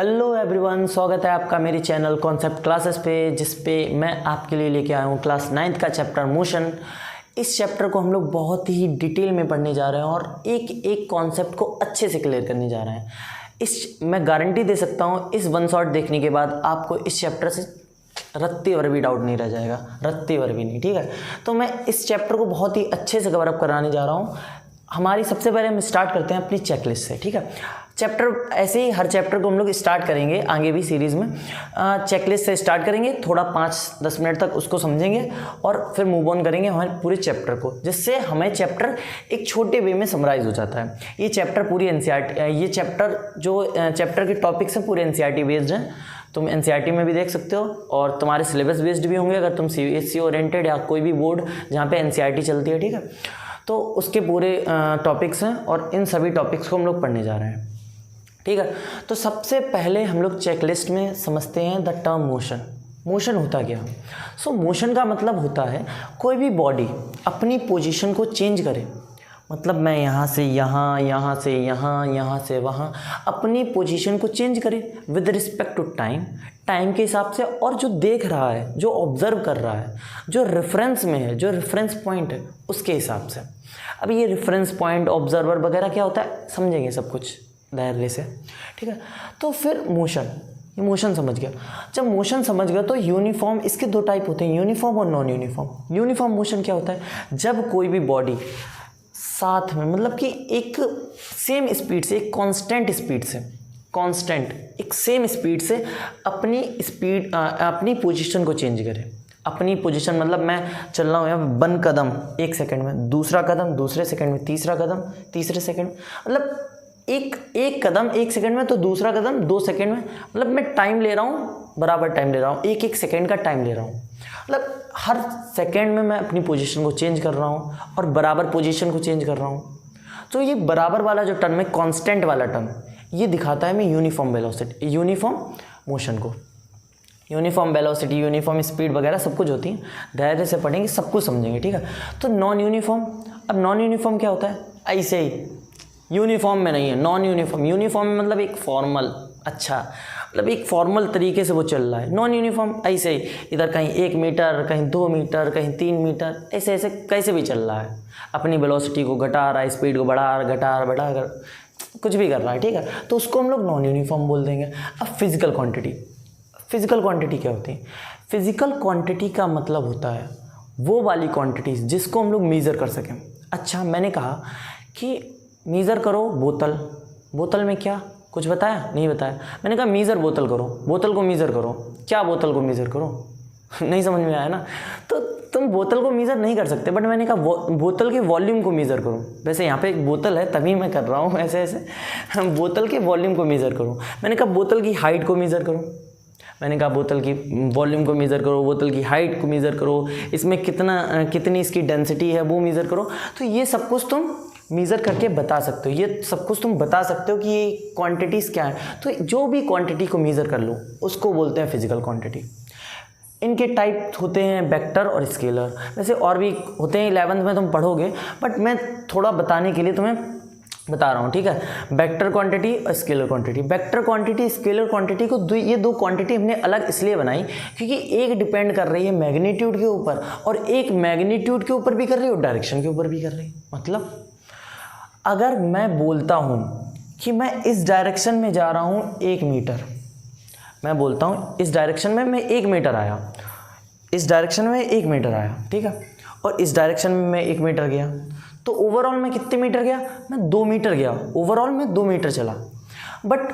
Hello everyone, स्वागत है आपका मेरे चैनल कॉन्सेप्ट क्लासेस पे, जिस पे मैं आपके लिए लेके आया हूँ क्लास 9th का चैप्टर मोशन। इस चैप्टर को हम लोग बहुत ही डिटेल में पढ़ने जा रहे हैं और एक एक कॉन्सेप्ट को अच्छे से क्लियर करने जा रहे हैं। मैं गारंटी दे सकता हूँ इस वन शॉट देखने के बाद आपको इस चैप्टर से रत्ती भर भी डाउट नहीं रह जाएगा, रत्ती भर भी नहीं। ठीक है, तो मैं इस चैप्टर को बहुत ही अच्छे से कवर अप कराने जा रहा हूँ। हमारी सबसे पहले हम स्टार्ट करते हैं अपनी चेकलिस्ट से। ठीक है, चैप्टर ऐसे ही हर चैप्टर को हम लोग स्टार्ट करेंगे आगे भी सीरीज़ में। चेकलिस्ट से स्टार्ट करेंगे, थोड़ा 5-10 मिनट तक उसको समझेंगे और फिर मूव ऑन करेंगे हमारे पूरे चैप्टर को, जिससे हमें चैप्टर एक छोटे वे में समराइज हो जाता है। ये चैप्टर पूरी एनसीईआरटी, ये चैप्टर जो चैप्टर के टॉपिक्स हैं पूरे एनसीईआरटी बेस्ड हैं। तुम एनसीईआरटी में भी देख सकते हो और तुम्हारे सिलेबस बेस्ड भी होंगे अगर तुम सीबीएसई ओरिएंटेड या कोई भी बोर्ड जहाँ पे एनसीईआरटी चलती है। ठीक है, तो उसके पूरे टॉपिक्स हैं और इन सभी टॉपिक्स को हम लोग पढ़ने जा रहे हैं। ठीक है, तो सबसे पहले हम लोग चेकलिस्ट में समझते हैं द टर्म मोशन। मोशन होता क्या? मोशन का मतलब होता है कोई भी बॉडी अपनी पोजीशन को चेंज करे। मतलब मैं यहाँ से यहाँ, यहाँ से यहाँ, यहाँ से वहाँ अपनी पोजीशन को चेंज करे with respect to time, time के हिसाब से, और जो देख रहा है, जो ऑब्जर्व कर रहा है, जो रेफरेंस में है, जो रेफरेंस पॉइंट है उसके हिसाब से। अब ये रेफरेंस पॉइंट, ऑब्जर्वर वगैरह क्या होता है समझेंगे सब कुछ धैर्य से। ठीक है, तो फिर मोशन, ये मोशन समझ गया। जब मोशन समझ गया तो यूनिफॉर्म, इसके दो टाइप होते हैं, यूनिफॉर्म और नॉन यूनिफॉर्म। यूनिफॉर्म मोशन क्या होता है? जब कोई भी बॉडी साथ में, मतलब कि एक सेम स्पीड से, एक कांस्टेंट स्पीड से, कांस्टेंट एक सेम स्पीड से अपनी पोजीशन को चेंज करे। अपनी पोजीशन मतलब मैं चल रहा हूँ यहाँ 1 कदम 1 सेकंड में, दूसरा कदम दूसरे सेकंड में, तीसरा कदम तीसरे सेकंड में, मतलब एक कदम 1 सेकंड में तो दूसरा कदम 2 सेकंड में। मतलब मैं टाइम ले रहा हूँ, बराबर टाइम ले रहा हूँ, एक सेकंड का टाइम ले रहा हूँ। मतलब हर सेकंड में मैं अपनी पोजीशन को चेंज कर रहा हूँ और बराबर पोजीशन को चेंज कर रहा हूँ। तो ये बराबर वाला जो टर्म है, कांस्टेंट वाला टर्म, ये दिखाता है मैं यूनिफॉर्म वेलोसिटी, यूनिफॉर्म मोशन को। यूनिफॉर्म वेलोसिटी, यूनिफॉर्म स्पीड वगैरह सब कुछ होती है, धैर्य से पढ़ेंगे सब कुछ समझेंगे। ठीक है, तो नॉन यूनिफॉर्म, अब नॉन यूनिफॉर्म क्या होता है? ऐसे ही यूनिफॉर्म में नहीं है, नॉन यूनिफॉर्म। यूनिफॉर्म में मतलब एक फॉर्मल, अच्छा मतलब एक फॉर्मल तरीके से वो चल रहा है। नॉन यूनिफॉर्म ऐसे ही, इधर कहीं 1 मीटर, कहीं 2 मीटर, कहीं 3 मीटर, ऐसे ऐसे कैसे भी चल रहा है, अपनी वेलोसिटी को घटा रहा है, स्पीड को बढ़ा कर कुछ भी कर रहा है। ठीक है, तो उसको हम लोग नॉन यूनिफॉर्म बोल देंगे। अब फिजिकल क्वांटिटी, फिजिकल क्वांटिटी क्या होती है? फिजिकल क्वांटिटी का मतलब होता है वो वाली क्वांटिटीज़ जिसको हम लोग मेज़र कर सकें। अच्छा, मैंने कहा कि मेज़र करो बोतल, बोतल में क्या कुछ बताया? नहीं बताया। मैंने कहा मेज़र बोतल करो, बोतल को मेज़र करो। क्या बोतल को मेज़र करो? नहीं समझ में आया ना? तो तुम बोतल को मेज़र नहीं कर सकते, बट मैंने कहा बोतल के वॉल्यूम को मेज़र करो। वैसे यहाँ पे एक बोतल है तभी मैं कर रहा हूँ ऐसे ऐसे, बोतल के वॉल्यूम को मेज़र करो। मैंने कहा बोतल की हाइट को मेज़र करो। मैंने कहा बोतल की वॉल्यूम को मेज़र करो, बोतल की हाइट को मेज़र करो, इसमें कितनी इसकी डेंसिटी है वो मेज़र करो। तो ये सब कुछ तुम मेज़र करके बता सकते हो, ये सब कुछ तुम बता सकते हो कि ये क्वांटिटीज़ क्या है। तो जो भी क्वांटिटी को मेज़र कर लो उसको बोलते हैं फिजिकल क्वांटिटी। इनके टाइप होते हैं वेक्टर और स्केलर। वैसे और भी होते हैं, 11th में तुम पढ़ोगे, बट मैं थोड़ा बताने के लिए तुम्हें बता रहा हूँ। ठीक है, वेक्टर क्वांटिटी और scalar quantity. Vector quantity, scalar quantity को ये दो क्वांटिटी हमने अलग इसलिए बनाई क्योंकि एक डिपेंड कर रही है मैग्नीट्यूड के ऊपर और एक मैग्नीट्यूड के ऊपर भी कर रही है और डायरेक्शन के ऊपर भी कर रही है। मतलब अगर मैं बोलता हूँ कि मैं इस डायरेक्शन में जा रहा हूँ 1 मीटर, मैं बोलता हूँ इस डायरेक्शन में मैं 1 मीटर आया, इस डायरेक्शन में 1 मीटर आया, ठीक है, और इस डायरेक्शन में मैं 1 मीटर गया, तो ओवरऑल मैं कितने मीटर गया? मैं 2 मीटर गया, ओवरऑल मैं 2 मीटर चला। बट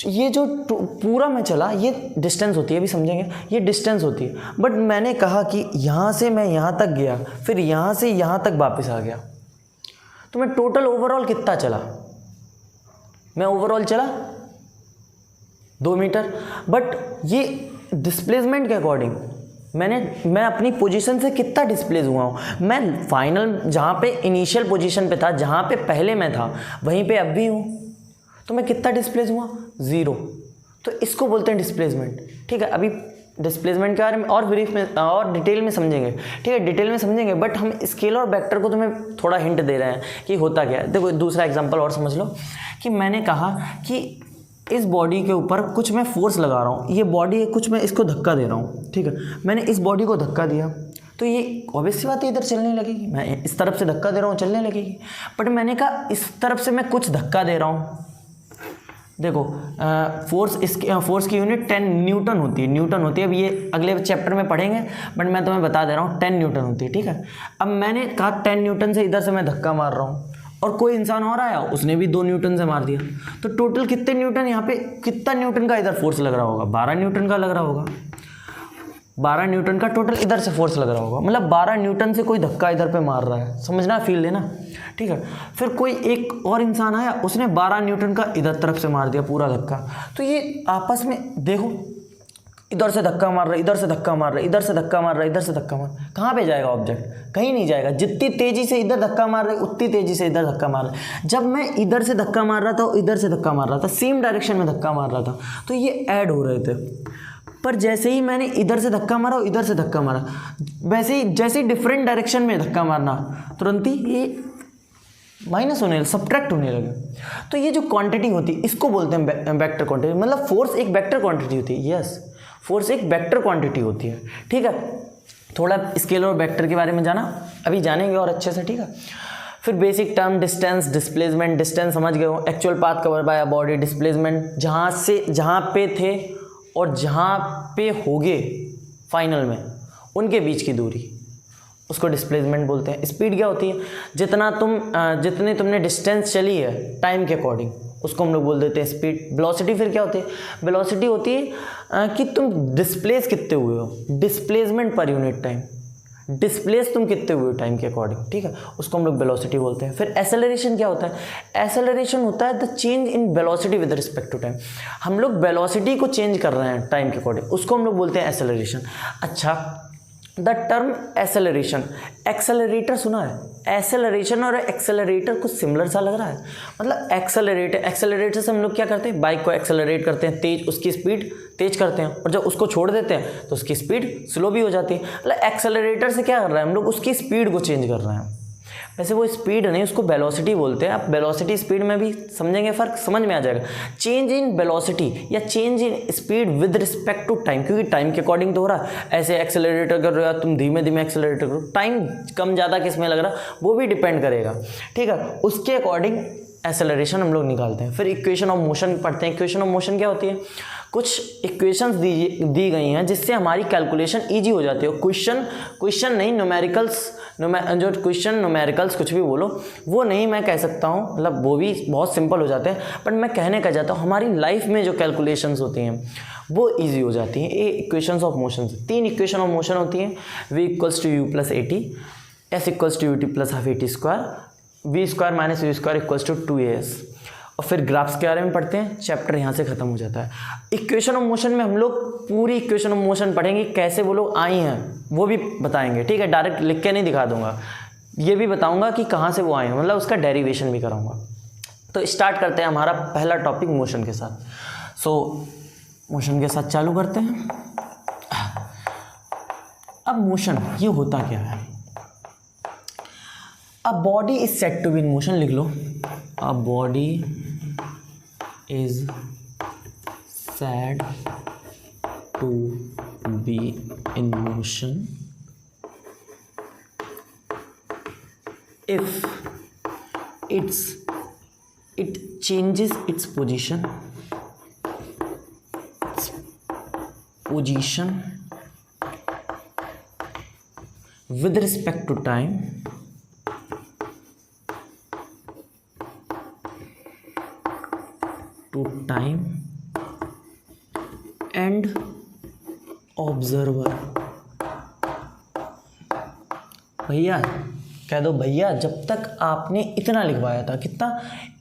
ये जो पूरा मैं चला ये डिस्टेंस होती है, अभी समझेंगे, ये डिस्टेंस होती है। बट मैंने कहा कि यहाँ से मैं यहाँ तक गया, फिर यहाँ से यहाँ तक वापस आ गया, तो मैं टोटल ओवरऑल कितना चला? मैं ओवरऑल चला 2 मीटर। बट ये डिस्प्लेसमेंट के अकॉर्डिंग मैं अपनी पोजीशन से कितना डिस्प्लेस हुआ हूँ। मैं फाइनल जहाँ पे इनिशियल पोजीशन पे था, जहाँ पे पहले मैं था, वहीं पे अब भी हूँ, तो मैं कितना डिस्प्लेस हुआ? 0। तो इसको बोलते हैं डिस्प्लेसमेंट। ठीक है, अभी डिस्प्लेसमेंट के बारे में और ब्रीफ में और डिटेल में समझेंगे, ठीक है, डिटेल में समझेंगे, बट हम स्केलर और वेक्टर को तुम्हें थोड़ा हिंट दे रहे हैं कि होता क्या है। देखो दूसरा एग्जांपल और समझ लो कि मैंने कहा कि इस बॉडी के ऊपर कुछ मैं फोर्स लगा रहा हूँ, ये बॉडी है, कुछ मैं इसको धक्का दे रहा हूँ, ठीक है, मैंने इस बॉडी को धक्का दिया तो ये ऑब्वियस सी बात है इधर चलने लगेगी, मैं इस तरफ से धक्का दे रहा हूँ चलने लगेगी। बट मैंने कहा इस तरफ से मैं कुछ धक्का दे रहा हूँ, देखो फोर्स की यूनिट 10 न्यूटन होती है। अब ये अगले चैप्टर में पढ़ेंगे, बट मैं तुम्हें बता दे रहा हूँ 10 न्यूटन होती है, ठीक है। अब मैंने कहा 10 न्यूटन से इधर से मैं धक्का मार रहा हूँ और कोई इंसान और आया उसने भी 2 न्यूटन से मार दिया, तो टोटल कितने न्यूटन यहाँ पे, कितना न्यूटन का इधर फोर्स लग रहा होगा, 12 न्यूटन का लग रहा होगा, 12 न्यूटन का टोटल इधर से फोर्स लग रहा होगा, मतलब 12 न्यूटन से कोई धक्का इधर पे मार रहा है, समझना, फील लेना, ठीक है। फिर कोई एक और इंसान आया उसने 12 न्यूटन का इधर तरफ से मार दिया पूरा धक्का, तो ये आपस में देखो इधर से धक्का मार रहा है, इधर से धक्का मार रहा है, इधर से धक्का मार रहा है, इधर से धक्का मार, कहाँ पे जाएगा ऑब्जेक्ट, कहीं नहीं जाएगा। जितनी तेजी से इधर धक्का मार रहा है उतनी तेजी से इधर धक्का मार रहा है। जब मैं इधर से धक्का मार रहा था इधर से धक्का मार रहा था, सेम डायरेक्शन में धक्का मार रहा था, तो ये ऐड हो रहे थे। पर जैसे ही मैंने इधर से धक्का मारा और इधर से धक्का मारा, वैसे ही जैसे ही डिफरेंट डायरेक्शन में धक्का मारना, तुरंत ही ये माइनस होने, सब्ट्रैक्ट होने लगे। तो ये जो क्वांटिटी होती है इसको बोलते हैं वेक्टर क्वांटिटी, मतलब फोर्स एक वेक्टर क्वांटिटी होती है। यस, फोर्स एक वेक्टर क्वांटिटी होती है, ठीक है। थोड़ा स्केलर और वेक्टर के बारे में जाना, अभी जानेंगे और अच्छे से, ठीक है। फिर basic term distance, displacement, distance समझ गए हो, actual path cover by a body, displacement जहाँ पे थे और जहाँ पे होगे फाइनल में उनके बीच की दूरी, उसको डिस्प्लेसमेंट बोलते हैं। स्पीड क्या होती है, जितनी तुमने डिस्टेंस चली है टाइम के अकॉर्डिंग, उसको हम लोग बोल देते हैं स्पीड। वेलोसिटी फिर क्या होती है, वेलोसिटी होती है कि तुम डिस्प्लेस कितने हुए हो, डिस्प्लेसमेंट पर यूनिट टाइम, डिस्प्लेस तुम कितने हुए हो टाइम के अकॉर्डिंग, ठीक है, उसको हम लोग वेलोसिटी बोलते हैं। फिर एक्सेलरेशन क्या होता है, एक्सेलरेशन होता है the change in velocity with respect to time, हम लोग वेलोसिटी को चेंज कर रहे हैं टाइम के अकॉर्डिंग, उसको हम लोग बोलते हैं एक्सेलरेशन। अच्छा, द टर्म एक्सेलरेशन, एक्सेलरेटर सुना है, एक्सेलरेशन और एक्सेलरेटर कुछ सिमिलर सा लग रहा है, मतलब एक्सेलरेटर से हम लोग क्या करते हैं, बाइक को एक्सेलरेट करते हैं, तेज, उसकी स्पीड तेज करते हैं, और जब उसको छोड़ देते हैं तो उसकी स्पीड स्लो भी हो जाती है। मतलब एक्सेलरेटर से क्या कर रहे हैं हम लोग, उसकी स्पीड को चेंज कर रहे हैं। वैसे वो स्पीड नहीं, उसको वेलोसिटी बोलते हैं। आप वेलोसिटी स्पीड में भी समझेंगे, फ़र्क समझ में आ जाएगा। चेंज इन वेलोसिटी या change in speed with respect to time, क्योंकि टाइम के अकॉर्डिंग तो हो रहा है। ऐसे एक्सेलरेटर कर रहे हो या तुम धीमे धीमे एक्सेलरेटर करो, टाइम कम ज़्यादा किस में लग रहा वो भी डिपेंड करेगा, ठीक है, उसके अकॉर्डिंग एक्सेलरेशन हम लोग निकालते हैं। फिर इक्वेशन ऑफ मोशन पढ़ते हैं। इक्वेशन ऑफ मोशन क्या होती है, कुछ इक्वेशंस दी गई हैं जिससे हमारी कैलकुलेशन इजी हो जाती है। क्वेश्चन नहीं, न्यूमेरिकल्स, जो क्वेश्चन न्यूमेरिकल्स कुछ भी बोलो वो नहीं मैं कह सकता हूँ, मतलब वो भी बहुत सिंपल हो जाते हैं, बट मैं कहने का चाहता हूँ हमारी लाइफ में जो कैलकुलेशंस होती हैं वो इजी हो जाती हैं। ये equations of motion, 3 equation of motion होती हैं। v equals to u plus a t, s equals to u t plus half a t square, v square minus u square equals to 2as। और फिर graphs के बारे में पढ़ते हैं, chapter यहाँ से खत्म हो जाता है। इक्वेशन ऑफ मोशन में हम लोग पूरी इक्वेशन ऑफ मोशन पढ़ेंगे, कैसे वो लोग आई हैं वो भी बताएंगे, ठीक है, डायरेक्ट लिख के नहीं दिखा दूंगा, ये भी बताऊंगा कि कहाँ से वो आए हैं, मतलब उसका डेरिवेशन भी कराऊंगा। तो स्टार्ट करते हैं हमारा पहला टॉपिक मोशन के साथ। सो मोशन के साथ चालू करते हैं। अब मोशन ये होता क्या है, a body is set to be in motion, लिख लो, a body is said to be in motion if it changes its position with respect to time and observer। भैया कह दो, भैया जब तक आपने इतना लिखवाया था, कितना,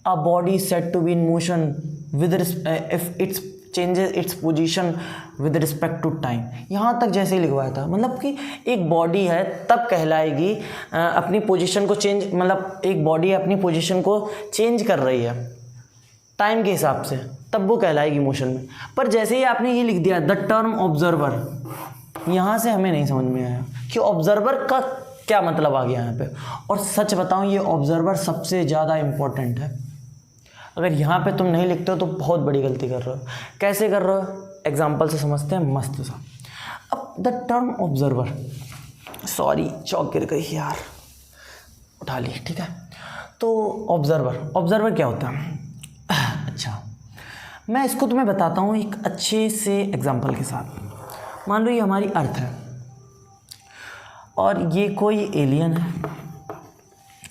a body set to be in motion with if its changes its position with respect to time, यहाँ तक जैसे ही लिखवाया था, मतलब कि एक बॉडी है तब कहलाएगी अपनी पोजीशन को चेंज, मतलब एक बॉडी अपनी पोजीशन को चेंज कर रही है टाइम के हिसाब से, तब वो कहलाएगी मोशन में। पर जैसे ही आपने ये लिख दिया द टर्म ऑब्जर्वर, यहाँ से हमें नहीं समझ में आया कि ऑब्जर्वर का क्या मतलब आ गया यहाँ पे। और सच बताऊँ, ये ऑब्जर्वर सबसे ज़्यादा इम्पोर्टेंट है। अगर यहाँ पे तुम नहीं लिखते हो तो बहुत बड़ी गलती कर रहे हो। कैसे कर रहे हो, एग्जाम्पल से समझते हैं मस्त सा। अब द टर्म ऑब्जर्वर, सॉरी चौक गिर गई यार, उठा ली, ठीक है। तो ऑब्जर्वर क्या होता है? अच्छा, मैं इसको तुम्हें बताता हूँ एक अच्छे से एग्जाम्पल के साथ। मान लो ये हमारी अर्थ है और ये कोई एलियन है,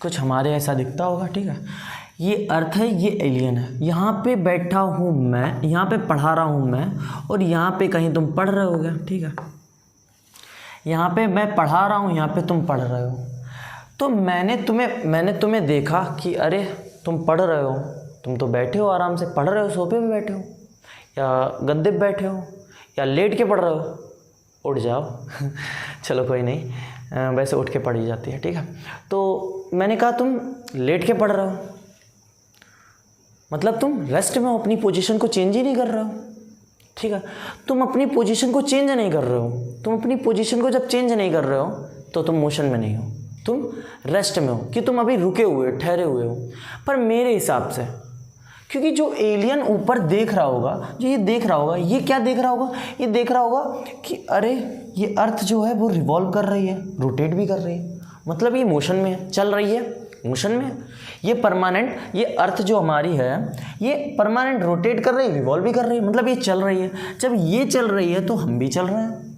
कुछ हमारे ऐसा दिखता होगा, ठीक है। ये अर्थ है, ये एलियन है। यहाँ पे बैठा हूँ मैं, यहाँ पे पढ़ा रहा हूँ मैं, और यहाँ पे कहीं तुम पढ़ रहे होगे, ठीक है। यहाँ पे मैं पढ़ा रहा हूँ, यहाँ पे तुम पढ़ रहे हो। तो मैंने तुम्हें देखा कि अरे तुम पढ़ रहे हो, तुम तो बैठे हो आराम से, पढ़ रहे हो, सोफे पे बैठे हो या गद्दे पे बैठे हो या लेट के पढ़ रहे हो, उठ जाओ चलो कोई नहीं, वैसे उठ के पढ़ी जाती है, ठीक है। तो मैंने कहा तुम लेट के पढ़ रहे हो, मतलब तुम रेस्ट में हो, अपनी पोजीशन को चेंज ही नहीं कर रहे हो, ठीक है। तुम अपनी पोजीशन को चेंज नहीं कर रहे हो। तुम अपनी पोजीशन को जब चेंज नहीं कर रहे हो तो तुम मोशन में नहीं हो, तुम रेस्ट में हो, कि तुम अभी रुके हुए, ठहरे हुए हो। पर मेरे हिसाब से, क्योंकि जो एलियन ऊपर देख रहा होगा, जो ये देख रहा होगा, ये क्या देख रहा होगा? ये देख रहा होगा कि अरे ये अर्थ जो है वो रिवॉल्व कर रही है, रोटेट भी कर रही है, मतलब ये मोशन में है, चल रही है, मोशन में है। ये परमानेंट, ये अर्थ जो हमारी है ये परमानेंट रोटेट कर रही है, रिवॉल्व भी कर रही है, मतलब ये चल रही है। जब ये चल रही है तो हम भी चल रहे हैं,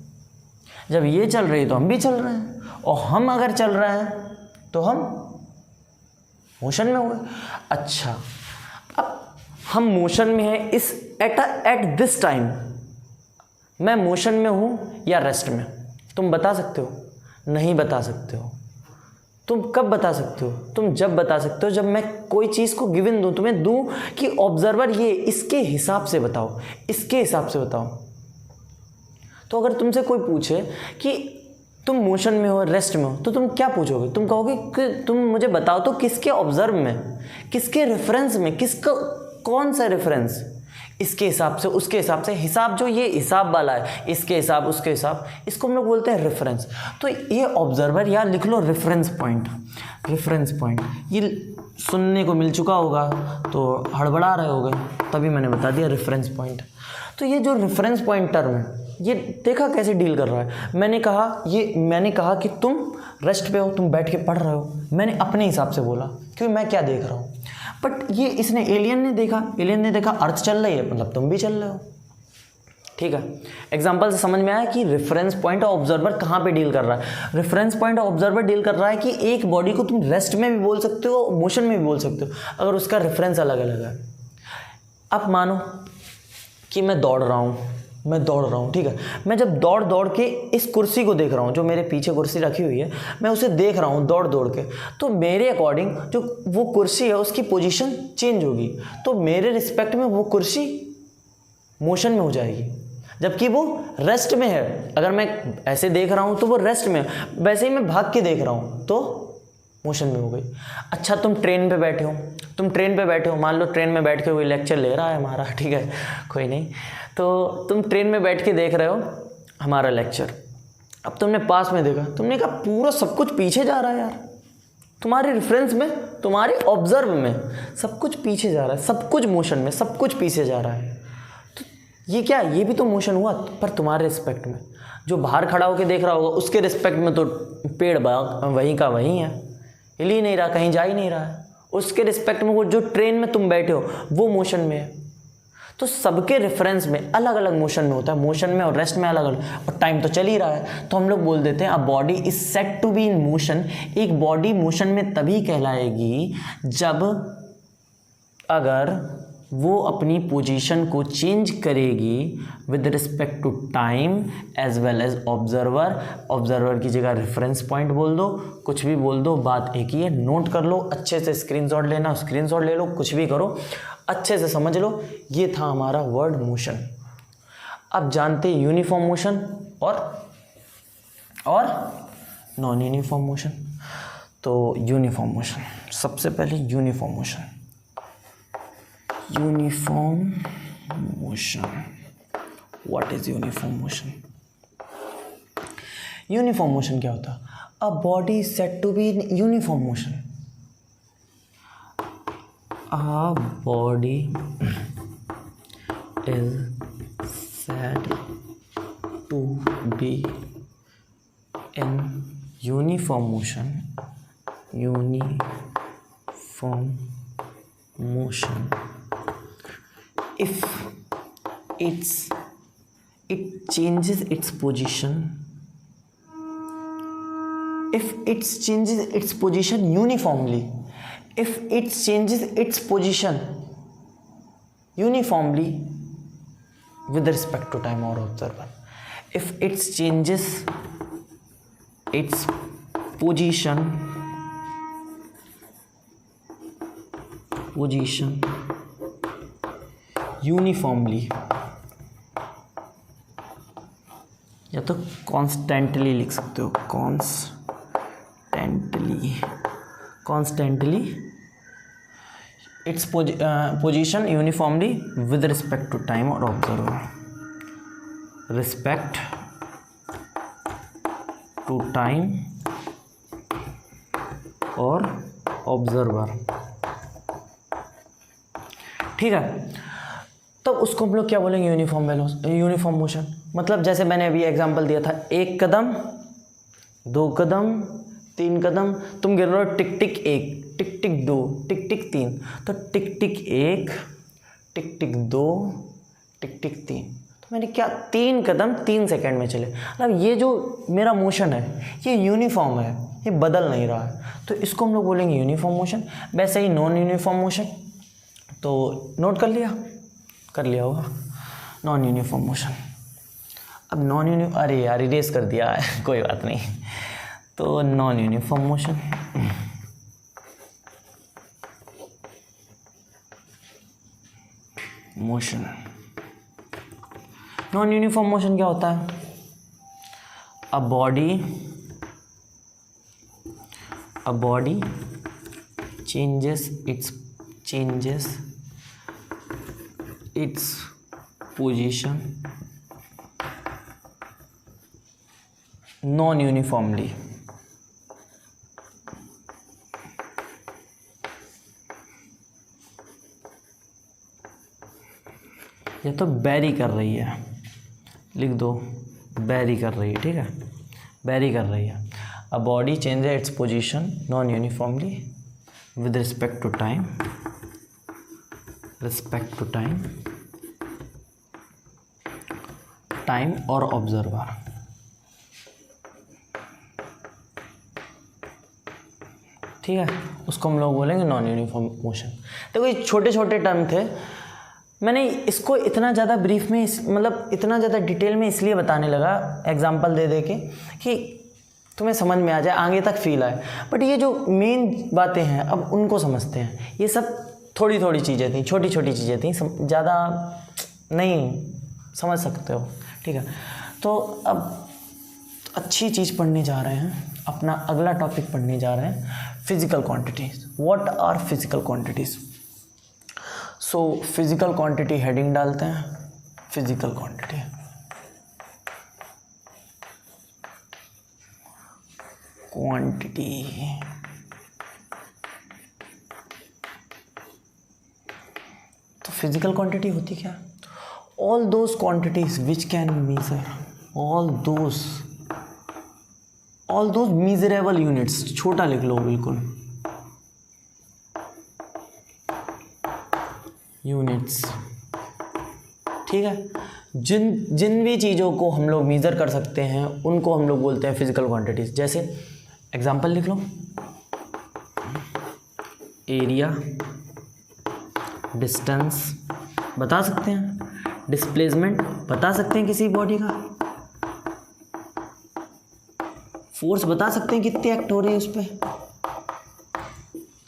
जब ये चल रही है तो हम भी चल रहे हैं, और हम अगर चल रहे हैं तो हम मोशन में हुए। अच्छा, अब हम मोशन में हैं, इस एट दिस टाइम मैं मोशन में हूँ या रेस्ट में? तुम बता सकते हो? नहीं बता सकते हो। तुम कब बता सकते हो? तुम जब बता सकते हो जब मैं कोई चीज़ को गिवन दूँ, तुम्हें दूँ कि ऑब्जर्वर ये इसके हिसाब से बताओ, इसके हिसाब से बताओ। तो अगर तुमसे कोई पूछे कि तुम मोशन में हो, रेस्ट में हो, तो तुम क्या पूछोगे? तुम कहोगे कि तुम मुझे बताओ तो किसके ऑब्जर्व में, किसके रेफरेंस में, किसका कौन सा रेफरेंस, इसके हिसाब से, उसके हिसाब से। हिसाब जो ये हिसाब वाला है, इसके हिसाब, उसके हिसाब, इसको हम लोग बोलते हैं रेफरेंस। तो ये ऑब्जर्वर, या लिख लो रेफरेंस पॉइंट। रेफरेंस पॉइंट ये सुनने को मिल चुका होगा तो हड़बड़ा रहे होगे, तभी मैंने बता दिया रेफरेंस पॉइंट। तो ये जो रेफरेंस पॉइंट टर्म है, ये देखा कैसे डील कर रहा है। मैंने कहा कि तुम रेस्ट पे हो, तुम बैठ के पढ़ रहे हो, मैंने अपने हिसाब से बोला क्योंकि मैं क्या देख रहा हूँ। बट ये इसने एलियन ने देखा अर्थ चल रही है, मतलब तुम भी चल रहे हो, ठीक है। एग्जाम्पल से समझ में आया कि रेफरेंस पॉइंट और ऑब्जर्वर कहाँ पे डील कर रहा है। रेफरेंस पॉइंट और ऑब्जर्वर डील कर रहा है कि एक बॉडी को तुम रेस्ट में भी बोल सकते हो, मोशन में भी बोल सकते हो, अगर उसका रेफरेंस अलग अलग है। अब मानो कि मैं दौड़ रहा हूँ, ठीक है। मैं जब दौड़ के इस कुर्सी को देख रहा हूँ, जो मेरे पीछे कुर्सी रखी हुई है, मैं उसे देख रहा हूँ दौड़ के, तो मेरे अकॉर्डिंग जो वो कुर्सी है उसकी पोजीशन चेंज होगी, तो मेरे रिस्पेक्ट में वो कुर्सी मोशन में हो जाएगी, जबकि वो रेस्ट में है। अगर मैं ऐसे देख रहा हूँ तो वो रेस्ट में है, वैसे ही मैं भाग के देख रहा हूँ तो मोशन में हो गई। अच्छा, तुम ट्रेन पे बैठे हो, मान लो ट्रेन में बैठ के कोई लेक्चर ले रहा है हमारा, ठीक है, कोई नहीं, तो तुम ट्रेन में बैठ के देख रहे हो हमारा लेक्चर। अब तुमने पास में देखा, तुमने कहा पूरा सब कुछ पीछे जा रहा है यार, तुम्हारे रेफरेंस में, तुम्हारे ऑब्जर्व में सब कुछ पीछे जा रहा है, सब कुछ मोशन में, सब कुछ पीछे जा रहा है। तो ये क्या, ये भी तो मोशन हुआ, पर तुम्हारे रिस्पेक्ट में। जो बाहर खड़ा होकर देख रहा होगा उसके रिस्पेक्ट में तो पेड़ बाग वहीं का वहीं है, हिल ही नहीं रहा, कहीं जा ही नहीं रहा है। उसके रिस्पेक्ट में वो जो ट्रेन में तुम बैठे हो वो मोशन में है। तो सबके रेफरेंस में अलग अलग मोशन में होता है, मोशन में और रेस्ट में अलग अलग, और टाइम तो चल ही रहा है। तो हम लोग बोल देते हैं a body is set to be in motion. एक बॉडी मोशन में तभी कहलाएगी जब अगर वो अपनी पोजीशन को चेंज करेगी with respect to time as well as observer की जगह रेफरेंस पॉइंट बोल दो, कुछ भी बोल दो, बात एक ही है। नोट कर लो, अच्छे से स्क्रीनशॉट लेना, स्क्रीनशॉट ले लो, कुछ भी करो, अच्छे से समझ लो। ये था हमारा वर्ड मोशन। अब जानते हैं यूनिफॉर्म मोशन और नॉन यूनिफॉर्म मोशन। तो यूनिफॉर्म मोशन, सबसे पहले uniform motion. Uniform motion. What is uniform motion? Uniform motion क्या होता है? A body is said to be in uniform motion. A body is said to be in uniform motion. Uniform motion if it changes its position. If it changes its position uniformly. If it changes its position uniformly with respect to time or observer. If it changes its position uniformly, या तो constantly लिख सकते हो, constantly its position uniformly with respect to time or observer. Respect to time or observer. ठीक है, तब उसको हम लोग क्या बोलेंगे? Uniform motion. मतलब जैसे मैंने अभी एग्जांपल दिया था, 1 कदम, 2 कदम, 3 कदम, तुम गिर रहे हो टिक टिक 1, टिक टिक 2, टिक टिक 3, तो टिक टिक 1, टिक टिक 2, टिक टिक 3. तो मैंने क्या 3 कदम 3 सेकंड में चले. मतलब ये जो मेरा मोशन है ये यूनिफॉर्म है, ये बदल नहीं रहा है, तो इसको हम लोग बोलेंगे यूनिफॉर्म मोशन. वैसे ही नॉन यूनिफॉर्म मोशन, तो नोट कर लिया होगा नॉन यूनिफॉर्म मोशन. अब अरे यार इरेज कर दिया है, कोई बात नहीं. तो non uniform motion, non uniform motion क्या होता है? A body changes its position non uniformly. या तो बैरी कर रही है, लिख दो बैरी कर रही है. ठीक है, बैरी कर रही है. A body changes its position non uniformly with respect to time और ऑब्जर्वर. ठीक है, उसको हम लोग बोलेंगे नॉन यूनिफॉर्म मोशन. देखो ये छोटे छोटे टर्म थे, मैंने इसको इतना ज़्यादा ब्रीफ में मतलब इतना ज़्यादा डिटेल में इसलिए बताने लगा एग्जांपल दे के कि तुम्हें समझ में आ जाए, आगे तक फील आए. बट ये जो मेन बातें हैं अब उनको समझते हैं. ये सब थोड़ी थोड़ी चीज़ें थी, छोटी छोटी चीज़ें थी, ज़्यादा नहीं समझ सकते हो. ठीक है, तो अब अच्छी चीज़ पढ़ने जा रहे हैं. अपना अगला टॉपिक पढ़ने जा रहे हैं physical quantities. What are physical quantities? So physical quantity heading डालते हैं, फिजिकल क्वांटिटी. तो फिजिकल क्वांटिटी होती क्या? All those quantities which can measure, all those measurable units. छोटा लिख लो बिल्कुल, यूनिट्स. ठीक है, जिन भी चीज़ों को हम लोग मेज़र कर सकते हैं उनको हम लोग बोलते हैं फिजिकल क्वांटिटीज़. जैसे एग्जांपल लिख लो, एरिया, डिस्टेंस बता सकते हैं, डिस्प्लेसमेंट बता सकते हैं किसी बॉडी का, फोर्स बता सकते हैं कितनी एक्ट हो रही है उस पर,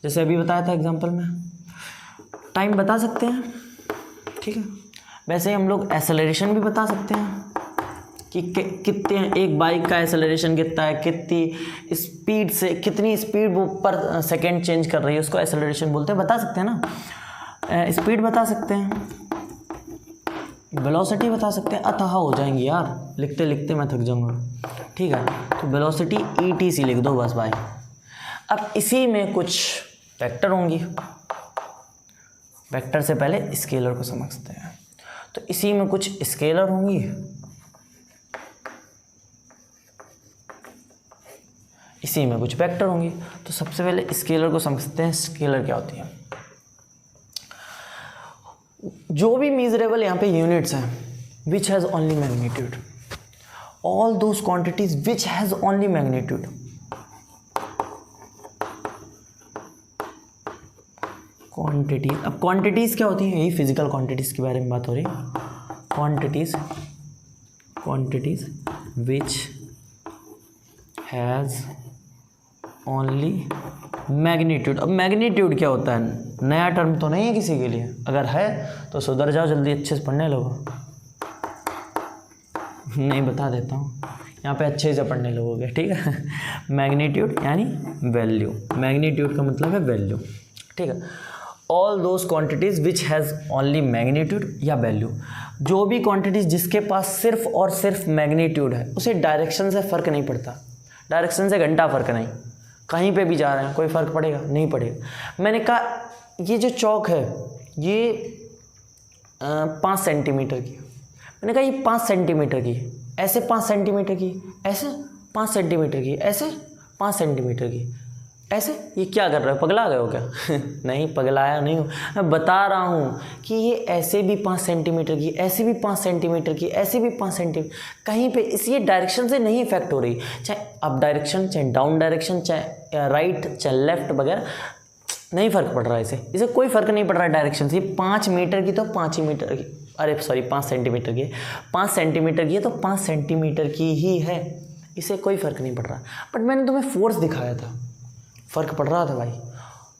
जैसे अभी बताया था एग्जांपल में. टाइम बता सकते हैं. ठीक है, वैसे ही हम लोग एक्सेलरेशन भी बता सकते हैं कि कितने एक बाइक का एक्सेलरेशन कितना है, कितनी स्पीड से कितनी स्पीड वो पर सेकेंड चेंज कर रही है, उसको एक्सेलरेशन बोलते हैं. बता सकते हैं ना, स्पीड बता सकते हैं, वेलोसिटी बता सकते हैं. अतः हो जाएंगी यार, लिखते लिखते मैं थक जाऊंगा. ठीक है, तो वेलोसिटी ETC लिख दो बस भाई। अब इसी में कुछ वेक्टर होंगी, वेक्टर से पहले स्केलर को समझते हैं। तो इसी में कुछ स्केलर होंगी, इसी में कुछ वेक्टर होंगी। तो सबसे पहले स्केलर को समझते हैं, स्केलर क्या होती है। जो भी मीजरेबल यहाँ पे यूनिट्स हैं which has only magnitude, all those quantities which has only magnitude, quantities. अब क्वांटिटीज क्या होती है, यही फिजिकल क्वांटिटीज के बारे में बात हो रही है। Quantities, quantities which has only magnitude. अब मैग्नीट्यूड क्या होता है, नया टर्म तो नहीं है किसी के लिए, अगर है तो सुधर जाओ जल्दी, अच्छे से पढ़ने लगो। नहीं बता देता हूँ, यहाँ पे अच्छे से पढ़ने लगोगे, ठीक है। मैग्नीट्यूड यानी वैल्यू, मैग्नीट्यूड का मतलब है वैल्यू, ठीक है। All those quantities which has only magnitude या वैल्यू, जो भी क्वांटिटीज जिसके पास सिर्फ और सिर्फ मैग्नीट्यूड है, उसे डायरेक्शन से फ़र्क नहीं पड़ता, डायरेक्शन से घंटा फ़र्क नहीं, कहीं पे भी जा रहे हैं कोई फ़र्क पड़ेगा नहीं पड़ेगा। मैंने कहा ये जो चौक है ये 5 सेंटीमीटर की, मैंने कहा ये 5 सेंटीमीटर की, ऐसे 5 सेंटीमीटर की, ऐसे 5 सेंटीमीटर की, ऐसे 5 सेंटीमीटर की, ऐसे, ये क्या कर रहे हो, पगला गए हो क्या? नहीं पगलाया नहीं हूँ, मैं बता रहा हूँ कि ये ऐसे भी 5 सेंटीमीटर की, ऐसे भी 5 सेंटीमीटर की, ऐसे भी 5 सेंटीमीटर, कहीं पे इसी डायरेक्शन से नहीं इफेक्ट हो रही, चाहे अप डायरेक्शन, चाहे डाउन डायरेक्शन, चाहे राइट, चाहे लेफ्ट वगैरह, नहीं फ़र्क पड़ रहा है इसे कोई फ़र्क नहीं पड़ रहा है डायरेक्शन से। 5 मीटर की तो 5 ही मीटर की, अरे सॉरी 5 सेंटीमीटर की, 5 सेंटीमीटर की है तो 5 सेंटीमीटर की ही है, इसे कोई फ़र्क नहीं पड़ रहा। बट मैंने तुम्हें फोर्स दिखाया था, फ़र्क पड़ रहा था भाई,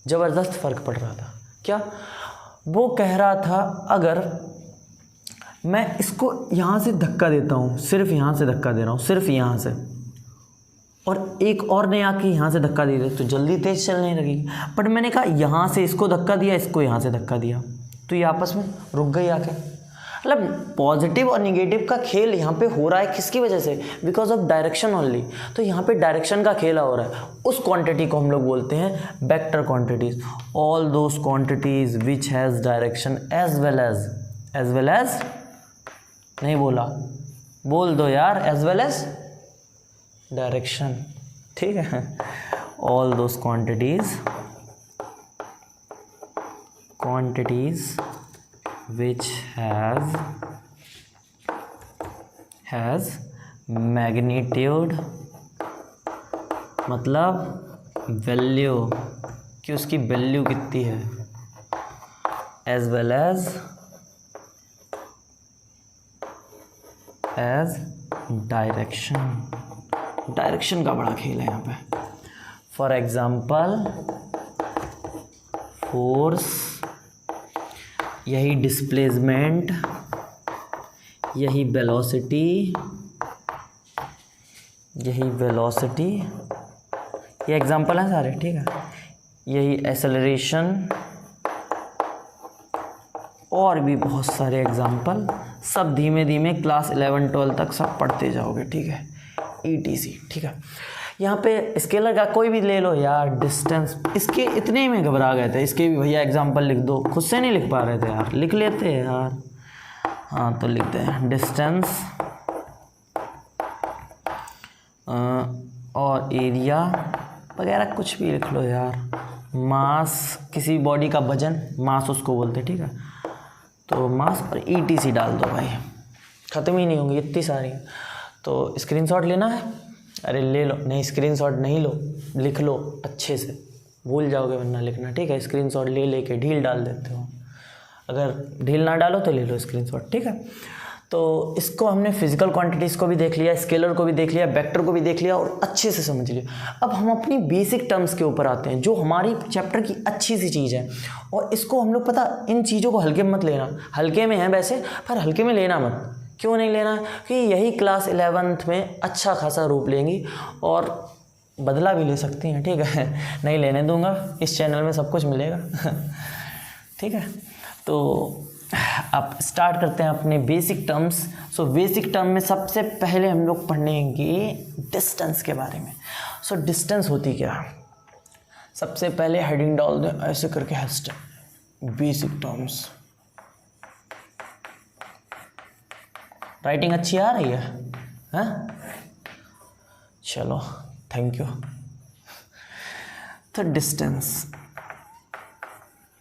ज़बरदस्त फ़र्क पड़ रहा था। क्या वो कह रहा था, अगर मैं इसको यहाँ से धक्का देता हूँ, सिर्फ यहाँ से धक्का दे रहा हूँ, सिर्फ यहाँ से, और एक और ने आके यहाँ से धक्का दे दिया तो जल्दी तेज़ चलने लगेगी। बट मैंने कहा यहाँ से इसको धक्का दिया, इसको यहाँ से धक्का दिया, तो ये आपस में रुक गई आके। मतलब पॉजिटिव और निगेटिव का खेल यहाँ पे हो रहा है, किसकी वजह से, बिकॉज ऑफ डायरेक्शन ओनली। तो यहाँ पे डायरेक्शन का खेल हो रहा है, उस क्वांटिटी को हम लोग बोलते हैं vector quantities. All those quantities which has direction as well as नहीं बोला, बोल दो यार, एज वेल एज डायरेक्शन, ठीक है। All those quantities which has magnitude, मतलब वैल्यू कि उसकी वैल्यू कितनी है, एज वेल एज डायरेक्शन का बड़ा खेल है यहाँ पे। फॉर एग्जाम्पल फोर्स, यही डिस्प्लेसमेंट, यही वेलोसिटी, ये एग्जांपल हैं सारे, ठीक है। यही एक्सेलरेशन और भी बहुत सारे एग्जांपल, सब धीमे धीमे क्लास 11-12 तक सब पढ़ते जाओगे, ठीक है। ETC, ठीक है। यहाँ पे स्केलर का कोई भी ले लो यार, डिस्टेंस, इसके इतने ही में घबरा गए थे, इसके भी भैया एग्जांपल लिख दो, खुद से नहीं लिख पा रहे थे यार, लिख लेते हैं यार, हाँ तो लिखते हैं डिस्टेंस और एरिया वगैरह कुछ भी लिख लो यार। मास, किसी बॉडी का वजन, मास उसको बोलते हैं, ठीक है। तो मास और ETC डाल दो भाई, ख़त्म ही नहीं होंगी इतनी सारी। तो स्क्रीनशॉट लेना है, अरे ले लो, नहीं स्क्रीनशॉट नहीं लो, लिख लो अच्छे से, भूल जाओगे वरना लिखना, ठीक है। स्क्रीनशॉट ले लेके ढील डाल देते हो, अगर ढील ना डालो तो ले लो स्क्रीनशॉट, ठीक है। तो इसको हमने फिजिकल क्वांटिटीज़ को भी देख लिया, स्केलर को भी देख लिया, वेक्टर को भी देख लिया और अच्छे से समझ लिया। अब हम अपनी बेसिक टर्म्स के ऊपर आते हैं, जो हमारी चैप्टर की अच्छी सी चीज़ है, और इसको हम लोग पता, इन चीज़ों को हल्के में मत लेना, हल्के में है वैसे पर हल्के में लेना मत। क्यों नहीं लेना, कि यही क्लास 11th में अच्छा खासा रूप लेंगी और बदला भी ले सकती हैं, ठीक है। नहीं लेने दूंगा, इस चैनल में सब कुछ मिलेगा, ठीक है। तो अब स्टार्ट करते हैं अपने basic terms. So basic term में सबसे पहले हम लोग पढ़ेंगे डिस्टेंस के बारे में। सो डिस्टेंस होती क्या है, सबसे पहले हेडिंग डाल दें ऐसे करके हैशटैग बेसिक टर्म्स। राइटिंग अच्छी आ रही है हाँ? चलो थैंक यू। तो डिस्टेंस,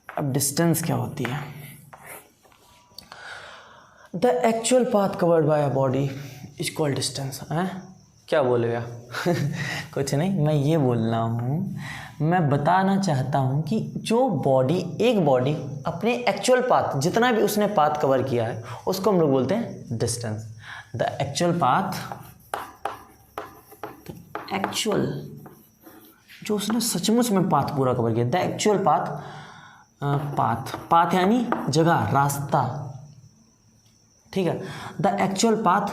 अब डिस्टेंस क्या होती है, the actual path covered by a body is called distance. हैं क्या बोलेगा कुछ नहीं, मैं ये बोल रहा हूँ, मैं बताना चाहता हूँ कि जो बॉडी, एक बॉडी अपने एक्चुअल पाथ, जितना भी उसने पाथ कवर किया है उसको हम लोग बोलते हैं distance. The actual path, actual जो उसने सचमुच में पाथ पूरा कवर किया, the actual path, path path यानी जगह, रास्ता, ठीक है। The actual path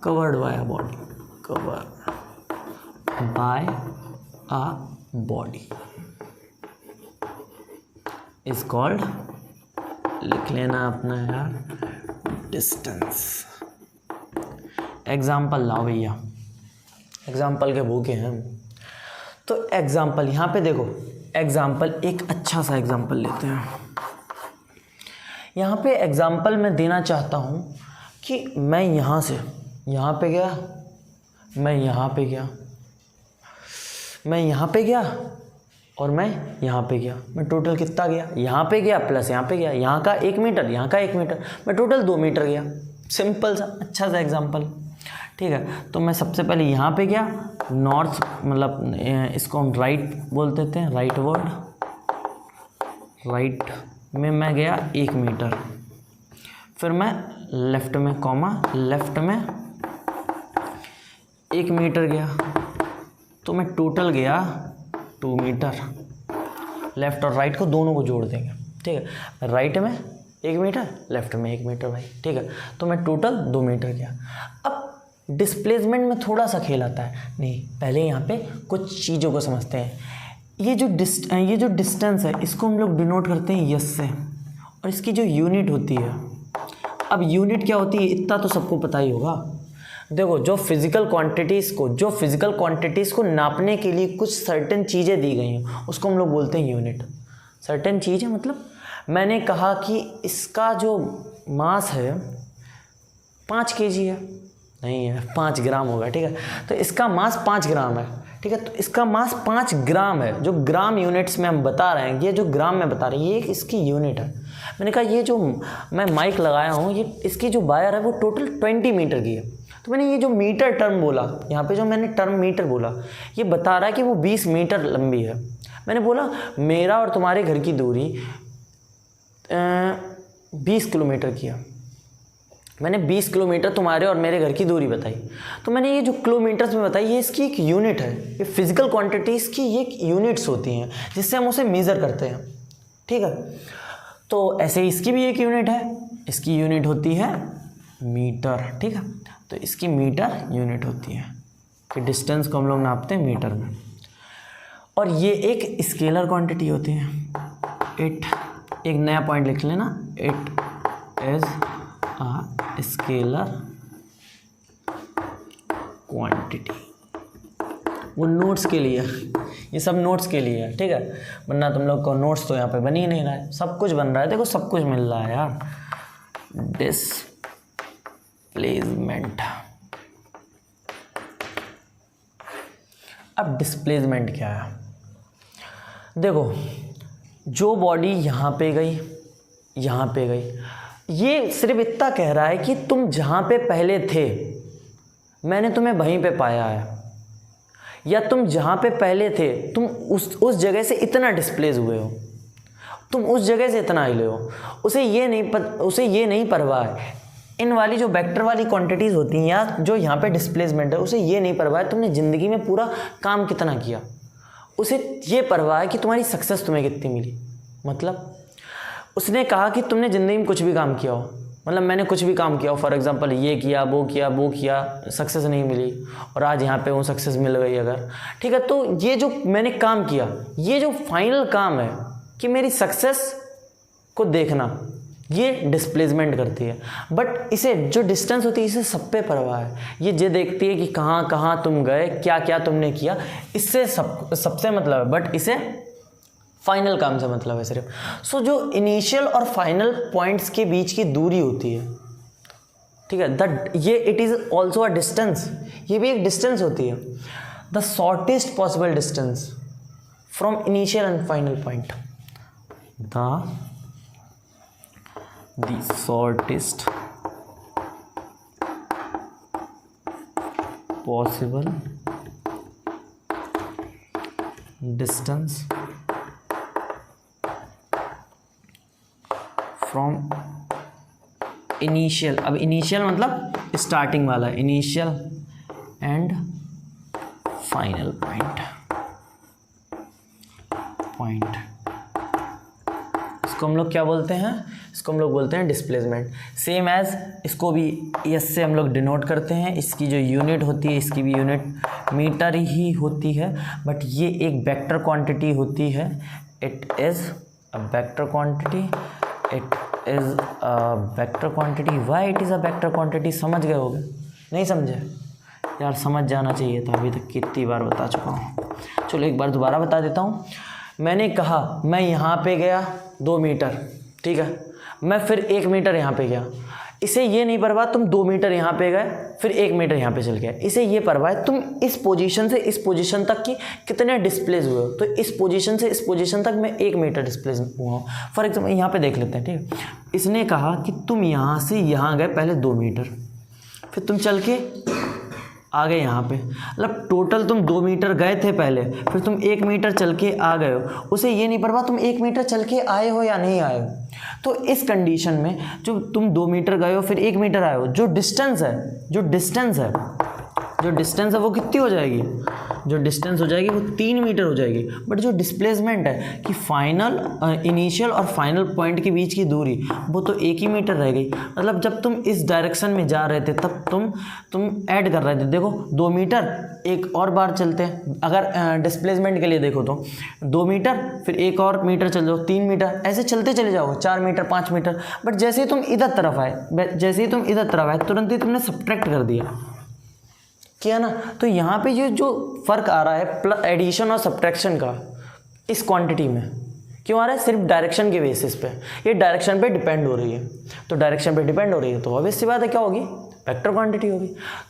covered by a body, covered by a body is called, लिख लेना अपना यार, डिस्टेंस। एग्जाम्पल लाओ भैया, एग्जाम्पल के भूखे हैं हम। तो एग्जाम्पल यहाँ पे देखो, एग्जाम्पल एक अच्छा सा एग्जाम्पल लेते हैं। यहाँ पे एग्जाम्पल मैं देना चाहता हूँ कि मैं यहाँ से यहाँ पे गया, मैं यहाँ पे गया, मैं यहाँ पे गया और मैं यहाँ पे गया, मैं टोटल कितना गया, यहाँ पे गया प्लस यहाँ पे गया, यहाँ का 1 मीटर, यहाँ का 1 मीटर, मैं टोटल 2 मीटर गया। सिंपल सा अच्छा सा एग्जाम्पल, ठीक है। तो मैं सबसे पहले यहाँ पे गया, नॉर्थ, मतलब इसको हम राइट बोल देते हैं, राइट वर्ड, राइट में मैं गया 1 मीटर, फिर मैं लेफ़्ट में कॉमा, लेफ़्ट में 1 मीटर गया, तो मैं टोटल गया 2 मीटर। लेफ़्ट और राइट को दोनों को जोड़ देंगे, ठीक है। राइट में 1 मीटर, लेफ़्ट में 1 मीटर भाई, ठीक है। तो मैं टोटल 2 मीटर गया। अब डिस्प्लेसमेंट में थोड़ा सा खेल आता है, नहीं पहले यहाँ पे कुछ चीज़ों को समझते हैं। ये जो डिस्टेंस है इसको हम लोग डिनोट करते हैं यस से, और इसकी जो यूनिट होती है, अब यूनिट क्या होती है इतना तो सबको पता ही होगा। देखो जो फिज़िकल क्वांटिटीज़ को नापने के लिए कुछ सर्टेन चीज़ें दी गई हैं उसको हम लोग बोलते हैं यूनिट। सर्टेन चीज़ें मतलब मैंने कहा कि इसका जो मास है 5 kg है, नहीं है 5 ग्राम होगा, ठीक है। तो इसका मास 5 ग्राम है, ठीक है। तो इसका मास 5 ग्राम है, जो ग्राम यूनिट्स में हम बता रहे हैं, ये जो ग्राम में बता रहे हैं ये इसकी यूनिट है। मैंने कहा ये जो मैं माइक लगाया हूँ ये इसकी जो वायर है वो टोटल 20 मीटर की है। तो मैंने ये जो मीटर टर्म बोला, यहाँ पे जो मैंने टर्म मीटर बोला, ये बता रहा है कि वो 20 मीटर लंबी है। मैंने बोला मेरा और तुम्हारे घर की दूरी 20 किलोमीटर की है, मैंने 20 किलोमीटर तुम्हारे और मेरे घर की दूरी बताई। तो मैंने ये जो किलोमीटर्स में बताई ये इसकी एक यूनिट है, ये फिजिकल क्वांटिटीज़ की ये यूनिट्स होती हैं जिससे हम उसे मेज़र करते हैं, ठीक है। तो ऐसे ही इसकी भी एक यूनिट है, इसकी यूनिट होती है मीटर, ठीक है। तो इसकी मीटर यूनिट होती है कि डिस्टेंस को हम लोग नापते हैं मीटर में। और ये एक स्केलर क्वांटिटी होती है। इट, एक नया पॉइंट लिख लेना, it is a scalar quantity. वो नोट्स के लिए, ये सब नोट्स के लिए है, ठीक है। वरना तुम लोग को नोट्स तो यहाँ पे बन ही नहीं रहा है, सब कुछ बन रहा है, देखो सब कुछ मिल रहा है यार। डिस्प्लेसमेंट, अब डिस्प्लेसमेंट क्या है, देखो जो बॉडी यहाँ पे गई, यहाँ पे गई, ये सिर्फ इतना कह रहा है कि तुम जहाँ पे पहले थे मैंने तुम्हें वहीं पे पाया है, या तुम जहाँ पे पहले थे तुम उस जगह से इतना डिस्प्लेस हुए हो, तुम उस जगह से इतना हिले हो। उसे ये नहीं परवाह है, इन वाली जो वेक्टर वाली क्वांटिटीज़ होती हैं या जो यहाँ पे डिस्प्लेसमेंट है उसे ये नहीं परवाह है तुमने ज़िंदगी में पूरा काम कितना किया, उसे ये परवाह है कि तुम्हारी सक्सेस तुम्हें कितनी मिली। मतलब उसने कहा कि तुमने ज़िंदगी में कुछ भी काम किया हो, मतलब मैंने कुछ भी काम किया हो, फॉर एग्जांपल ये किया वो किया, सक्सेस नहीं मिली और आज यहाँ पे वो सक्सेस मिल गई अगर, ठीक है। तो ये जो मैंने काम किया, ये जो फाइनल काम है कि मेरी सक्सेस को देखना, ये डिस्प्लेसमेंट करती है। बट इसे जो डिस्टेंस होती है इसे सब पे परवाह है, ये देखती है कि कहाँ कहाँ तुम गए, क्या क्या तुमने किया, इससे सबसे मतलब है। बट इसे फाइनल काम से मतलब है सिर्फ। सो जो इनिशियल और फाइनल पॉइंट्स के बीच की दूरी होती है, ठीक है, ये it is also a distance, ये भी एक डिस्टेंस होती है। The shortest possible distance from initial and final point, the shortest possible distance from initial, अब इनिशियल मतलब स्टार्टिंग वाला, इनिशियल एंड फाइनल पॉइंट, इसको हम लोग क्या बोलते हैं, इसको हम लोग बोलते हैं डिस्प्लेसमेंट। सेम एज इसको भी एस से हम लोग डिनोट करते हैं, इसकी जो यूनिट होती है इसकी भी यूनिट मीटर ही होती है, बट ये एक वेक्टर क्वांटिटी होती है। It is a vector quantity, it is a vector quantity. Why it is a vector quantity, समझ गए होगे? नहीं समझे यार, समझ जाना चाहिए था, अभी तक कितनी बार बता चुका हूँ। चलो एक बार दोबारा बता देता हूँ। मैंने कहा मैं यहाँ पे गया 2 मीटर, ठीक है, मैं फिर 1 मीटर यहाँ पे गया, इसे ये नहीं परवाह तुम 2 मीटर यहाँ पे गए फिर 1 मीटर यहाँ पे चल गए, इसे ये परवाह है तुम इस पोजीशन से इस पोजीशन तक की कितने डिस्प्लेस हुए हो। तो इस पोजीशन से इस पोजीशन तक मैं 1 मीटर डिस्प्लेस हुआ हूँ। फॉर एग्जाम्पल यहाँ पे देख लेते हैं, ठीक है, इसने कहा कि तुम यहाँ से यहाँ गए पहले 2 मीटर, फिर तुम चल के आ गए यहाँ पे, मतलब टोटल तुम 2 मीटर गए थे पहले, फिर तुम 1 मीटर चल के आ गए हो। उसे ये नहीं परवाह तुम 1 मीटर चल के आए हो या नहीं आए हो। तो इस कंडीशन में जो तुम 2 मीटर गए हो फिर 1 मीटर आए हो, जो डिस्टेंस है वो कितनी हो जाएगी, जो डिस्टेंस हो जाएगी वो 3 मीटर हो जाएगी। बट जो डिस्प्लेसमेंट है कि फाइनल इनिशियल और फाइनल पॉइंट के बीच की दूरी वो तो 1 ही मीटर रह गई। मतलब जब तुम इस डायरेक्शन में जा रहे थे तब तुम ऐड कर रहे थे, देखो 2 मीटर एक और बार चलते हैं, अगर डिस्प्लेसमेंट के लिए देखो तो 2 मीटर फिर 1 और मीटर चल जाओ 3 मीटर, ऐसे चलते चले जाओगे 4 मीटर 5 मीटर। बट जैसे ही तुम इधर तरफ आए तुरंत ही तुमने सब्ट्रैक्ट कर दिया, किया ना। तो यहाँ पे ये जो फ़र्क आ रहा है एडिशन और सब्ट्रैक्शन का इस क्वांटिटी में क्यों आ रहा है, सिर्फ डायरेक्शन के बेसिस पे, ये डायरेक्शन पे डिपेंड हो रही है। तो डायरेक्शन पे डिपेंड हो रही है तो ऑब्वियस सी बात है क्या होगी, वेक्टर क्वांटिटी होगी।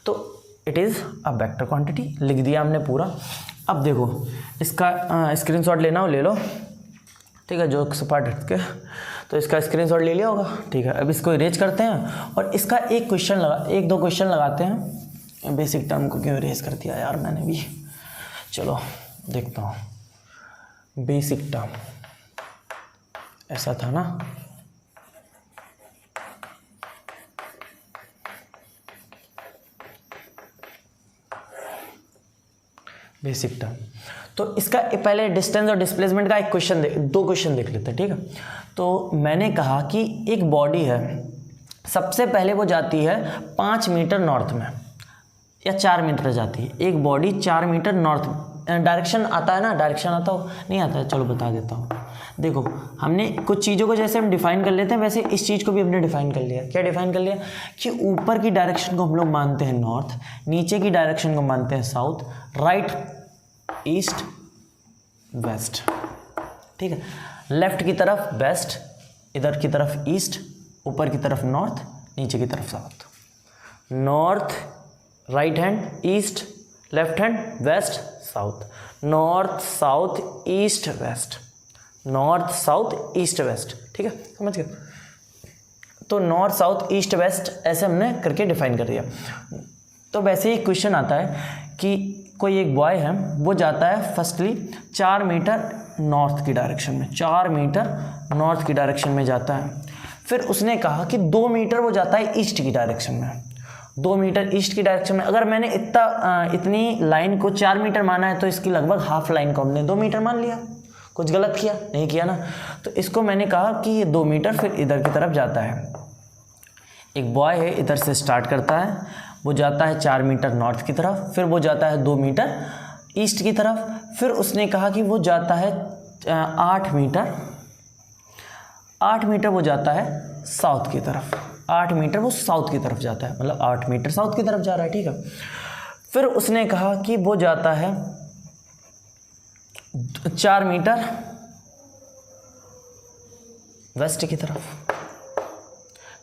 तो it is a vector quantity, लिख दिया हमने पूरा। अब देखो इसका स्क्रीनशॉट लेना हो ले लो, ठीक है, जो सपाट हट के, तो इसका स्क्रीनशॉट ले लिया होगा, ठीक है। अब इसको इरेज करते हैं और इसका एक दो क्वेश्चन लगाते हैं। बेसिक टर्म को क्यों इरेज कर दिया यार मैंने भी, चलो देखता हूँ। बेसिक टर्म ऐसा था ना, बेसिक टर्म। तो इसका पहले डिस्टेंस और डिस्प्लेसमेंट का दो क्वेश्चन देख लेते हैं, ठीक है। तो मैंने कहा कि एक बॉडी है, सबसे पहले वो जाती है 5 मीटर नॉर्थ में या 4 मीटर जाती है। एक बॉडी 4 मीटर नॉर्थ, डायरेक्शन आता है ना, डायरेक्शन आता हो नहीं आता है, चलो बता देता हूँ। देखो हमने कुछ चीज़ों को जैसे हम डिफ़ाइन कर लेते हैं वैसे इस चीज़ को भी हमने डिफ़ाइन कर लिया। क्या डिफ़ाइन कर लिया कि ऊपर की डायरेक्शन को हम लोग मानते हैं नॉर्थ, नीचे की डायरेक्शन को मानते हैं साउथ, राइट ईस्ट वेस्ट, ठीक है। लेफ्ट की तरफ वेस्ट, इधर की तरफ ईस्ट, ईस्ट की तरफ नॉर्थ, नीचे की तरफ south. North right hand east, left hand west south, north south east west, north south east west, ठीक है, समझ गए। तो नॉर्थ साउथ ईस्ट वेस्ट ऐसे हमने करके डिफाइन कर दिया। तो वैसे ही क्वेश्चन आता है कि कोई एक बॉय है, वो जाता है फर्स्टली 4 मीटर नॉर्थ की डायरेक्शन में, 4 मीटर नॉर्थ की डायरेक्शन में जाता है। फिर उसने कहा कि 2 मीटर वो जाता है ईस्ट की डायरेक्शन में, 2 मीटर ईस्ट की डायरेक्शन में। अगर मैंने इतनी लाइन को 4 मीटर माना है तो इसकी लगभग हाफ लाइन को हमने 2 मीटर मान लिया। कुछ गलत किया नहीं किया ना। तो इसको मैंने कहा कि ये 2 मीटर फिर इधर की तरफ जाता है। एक बॉय है, इधर से स्टार्ट करता है, वो जाता है 4 मीटर नॉर्थ की तरफ, फिर वो जाता है 2 मीटर ईस्ट की तरफ, फिर उसने कहा कि वो जाता है 8 मीटर वो जाता है साउथ की तरफ, 8 मीटर वो साउथ की तरफ जाता है, मतलब 8 मीटर साउथ की तरफ जा रहा है, ठीक है। फिर उसने कहा कि वो जाता है 4 मीटर वेस्ट की तरफ,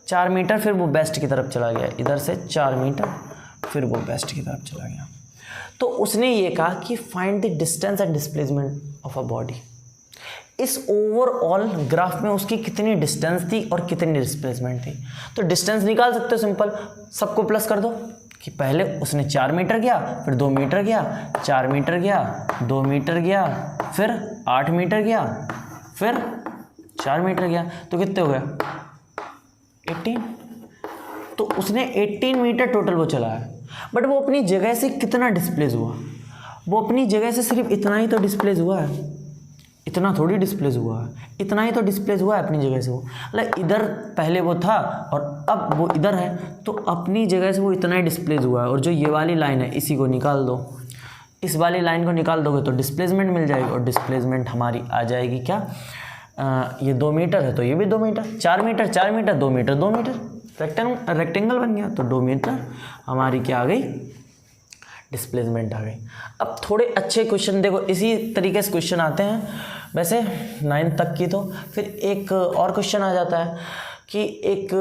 4 मीटर, फिर वो वेस्ट की तरफ चला गया, इधर से 4 मीटर, फिर वो वेस्ट की तरफ चला गया। तो उसने ये कहा कि find the distance and displacement of a body. इस ओवरऑल ग्राफ में उसकी कितनी डिस्टेंस थी और कितनी डिस्प्लेसमेंट थी। तो डिस्टेंस निकाल सकते हो सिंपल, सबको प्लस कर दो कि पहले उसने 4 मीटर गया, फिर 2 मीटर गया, 4 मीटर गया, 2 मीटर गया, फिर 8 मीटर गया, फिर 4 मीटर गया, तो कितने हो गए 18। तो उसने 18 मीटर टोटल वो चला है, बट वो अपनी जगह से कितना डिस्प्लेस हुआ, वो अपनी जगह से सिर्फ इतना ही तो डिस्प्लेस हुआ है, इतना थोड़ी डिस्प्लेस हुआ है, इतना ही तो डिस्प्लेस हुआ है अपनी जगह से। वो मतलब इधर पहले वो था और अब वो इधर है, तो अपनी जगह से वो इतना ही डिस्प्लेस हुआ है। और जो ये वाली लाइन है इसी को निकाल दो, इस वाली लाइन को निकाल दोगे तो डिस्प्लेसमेंट मिल जाएगी, और डिस्प्लेसमेंट हमारी आ जाएगी क्या, ये 2 मीटर है तो ये भी 2 metre, 4 metre 4 metre 2 metre 2 metre, rectangle बन गया, तो 2 मीटर हमारी क्या आ गई, डिस्प्लेसमेंट आ गई। अब थोड़े अच्छे क्वेश्चन देखो, इसी तरीके से क्वेश्चन आते हैं वैसे 9th तक की। तो फिर एक और क्वेश्चन आ जाता है कि एक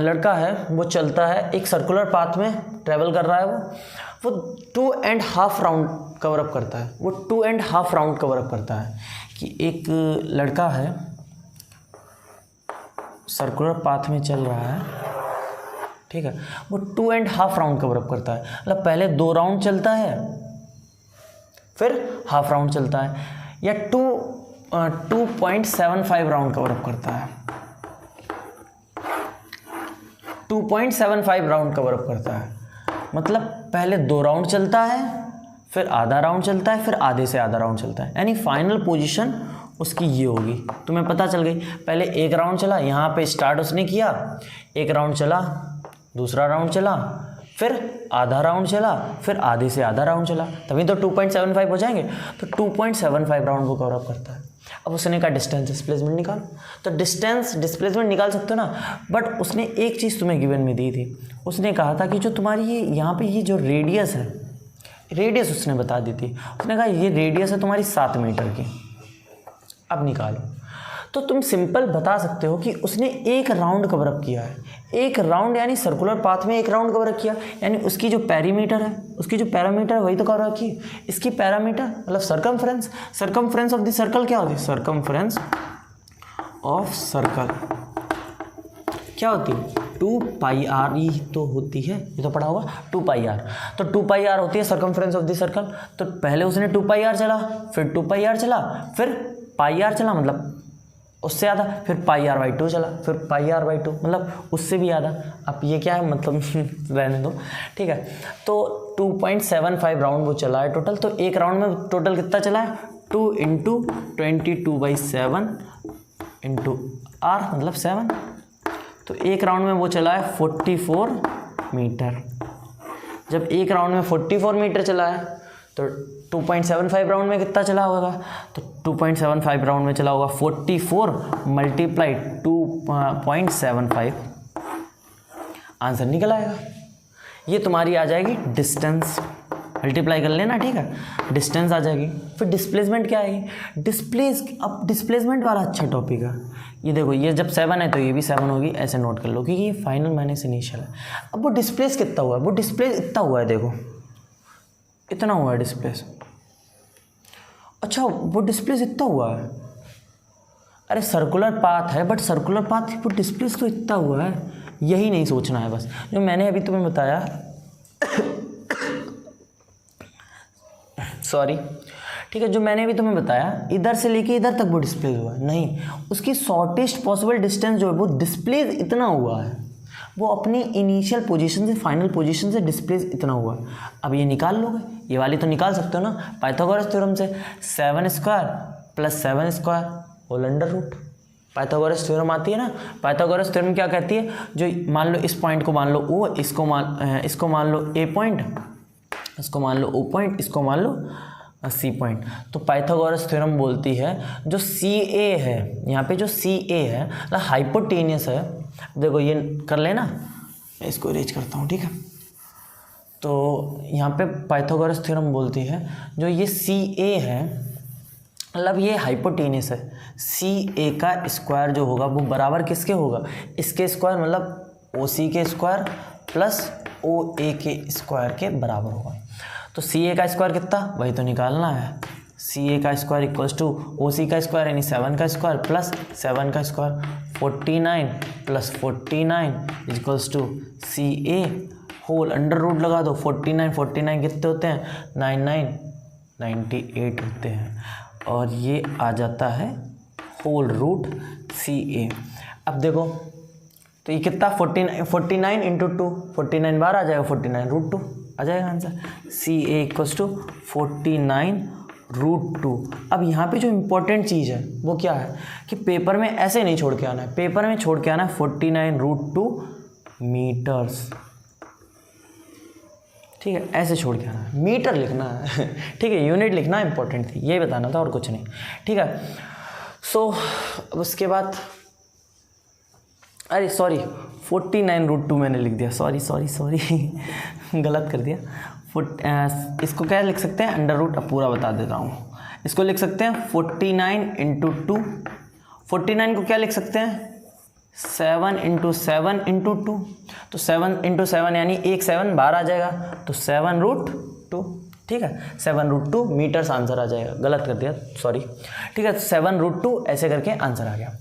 लड़का है, वो चलता है एक सर्कुलर पाथ में ट्रैवल कर रहा है, वो 2.5 राउंड कवर अप करता है, वो 2.5 राउंड कवर अप करता है। कि एक लड़का है सर्कुलर पाथ में चल रहा है, ठीक है, वो 2.5 राउंड कवर अप करता है, मतलब पहले 2 राउंड चलता है, फिर हाफ राउंड चलता है, या 2.75 राउंड कवर अप करता है, 2.75 राउंड कवर अप करता है, मतलब पहले 2 राउंड चलता है, फिर आधा राउंड चलता है, फिर आधे से आधा राउंड चलता है, यानी फाइनल पोजीशन उसकी ये होगी। तुम्हें पता चल गई, पहले 1 राउंड चला, यहाँ पे स्टार्ट उसने किया, 1 राउंड चला, दूसरा राउंड चला, फिर आधा राउंड चला, फिर आधे से आधा राउंड चला, तभी तो 2.75 हो जाएंगे। तो 2.75 राउंड वो कवर अप करता है। अब उसने कहा डिस्टेंस डिस्प्लेसमेंट निकाल, तो डिस्टेंस डिस्प्लेसमेंट निकाल सकते हो ना, बट उसने एक चीज़ तुम्हें गिवन में दी थी, उसने कहा था कि जो तुम्हारी ये यहाँ पे ये जो रेडियस है, रेडियस उसने बता दी थी, उसने कहा ये रेडियस है तुम्हारी 7 मीटर की। अब निकालो, तो तुम सिंपल बता सकते हो कि उसने 1 राउंड कवर अप किया है, 1 राउंड यानी सर्कुलर पाथ में 1 राउंड कवर अप किया, यानी उसकी जो पेरीमीटर है, उसकी जो पैरामीटर है वही तो कवर अप की। इसकी पैरामीटर मतलब circumference, circumference of the circle क्या होती है, सरकमफ्रेंस ऑफ सर्कल क्या होती है, 2πr ही तो होती है, ये तो पढ़ा होगा 2πr। तो 2πr होती है सरकमफ्रेंस ऑफ द सर्कल। तो पहले उसने 2πr चला, फिर 2πr चला, फिर πr चला मतलब उससे आधा, फिर πr/2 चला, फिर πr/2 मतलब उससे भी आधा। अब ये क्या है मतलब रहने दो, ठीक है। तो 2.75 राउंड वो चला है टोटल। तो एक राउंड में टोटल कितना चला है, 2 × 22/7 × r मतलब 7। तो एक राउंड में वो चला है 44 मीटर। जब एक राउंड में 44 मीटर चला है तो 2.75 राउंड में कितना चला होगा, तो 2.75 राउंड में चला होगा 44 × 2.75, आंसर निकल आएगा। ये तुम्हारी आ जाएगी डिस्टेंस, मल्टीप्लाई कर लेना, ठीक है, डिस्टेंस आ जाएगी। फिर डिस्प्लेसमेंट क्या आएगी, अब डिस्प्लेसमेंट वाला अच्छा टॉपिक है। ये देखो, ये जब 7 है तो ये भी 7 होगी, ऐसे नोट कर लो क्योंकि ये फाइनल माइनस इनिशियल है। अब वो डिस्प्लेस कितना हुआ है, वो डिस्प्लेस इतना हुआ है, देखो इतना हुआ है डिस्प्लेस। अच्छा, वो डिस्प्लेस इतना हुआ है, अरे सर्कुलर पाथ है बट सर्कुलर पाथ वो डिस्प्लेस तो इतना हुआ है, यही नहीं सोचना है बस। जो मैंने अभी तुम्हें बताया सॉरी, ठीक है, जो मैंने अभी तुम्हें बताया इधर से लेके इधर तक वो डिस्प्लेस हुआ है, नहीं, उसकी शॉर्टेस्ट पॉसिबल डिस्टेंस जो है वो डिस्प्लेस इतना हुआ है, वो अपनी इनिशियल पोजीशन से फाइनल पोजीशन से डिस्प्लेस इतना हुआ है। अब ये निकाल लोगे, ये वाली तो निकाल सकते हो ना पाइथागोरस थ्योरम से, 7² + 7² whole under root. Pythagoras theorem आती है ना, पाइथागोरस थ्योरम क्या कहती है, जो मान लो इस पॉइंट को मान लो ओ, इसको मान लो ए पॉइंट, इसको मान लो ओ पॉइंट, इसको मान लो सी पॉइंट। तो पाइथागोरस थ्योरम बोलती है जो सी ए है, यहाँ पे जो सी ए है मतलब हाइपोटेनियस है, देखो ये कर लेना, इसको इरेज करता हूँ, ठीक है। तो यहाँ पे पाइथागोरस थ्योरम बोलती है जो ये CA है, मतलब ये हाइपोटेनस है, CA का स्क्वायर जो होगा वो बराबर किसके होगा, इसके स्क्वायर मतलब OC के स्क्वायर प्लस OA के स्क्वायर के बराबर होगा। तो CA का स्क्वायर कितना, वही तो निकालना है, CA का स्क्वायर इक्वल्स टू OC का स्क्वायर यानी 7 का स्क्वायर प्लस 7 का square, 49 plus 49 equals to CA whole under root लगा दो, 49 कितने होते हैं, 98 होते हैं, और ये आ जाता है होल रूट CA। अब देखो तो ये कितना 49 इंटू 2, 49 बार आ जाएगा, 49 रूट 2 आ जाएगा answer, CA equals to 49 root 2। अब यहाँ पे जो इम्पोर्टेंट चीज़ है वो क्या है कि पेपर में ऐसे नहीं छोड़ के आना है, पेपर में छोड़ के आना है 49 रूट 2 मीटर्स, ठीक है, ऐसे छोड़ के आना है, मीटर लिखना है ठीक है, यूनिट लिखना इंपॉर्टेंट थी, ये बताना था और कुछ नहीं, ठीक है। सो उसके बाद अरे सॉरी 49 रूट 2 मैंने लिख दिया, सॉरी गलत कर दिया। इसको क्या लिख सकते हैं, अंडर रूट, अब पूरा बता देता हूँ, इसको लिख सकते हैं 49 इंटू 2, 49 को क्या लिख सकते हैं 7 इंटू 7 इंटू 2, तो 7 इंटू 7 यानी 7 बार आ जाएगा, तो 7 रूट 2, ठीक है, 7 रूट 2 मीटर्स आंसर आ जाएगा, गलत कर दिया सॉरी, ठीक है, 7 रूट 2 ऐसे करके आंसर आ गया।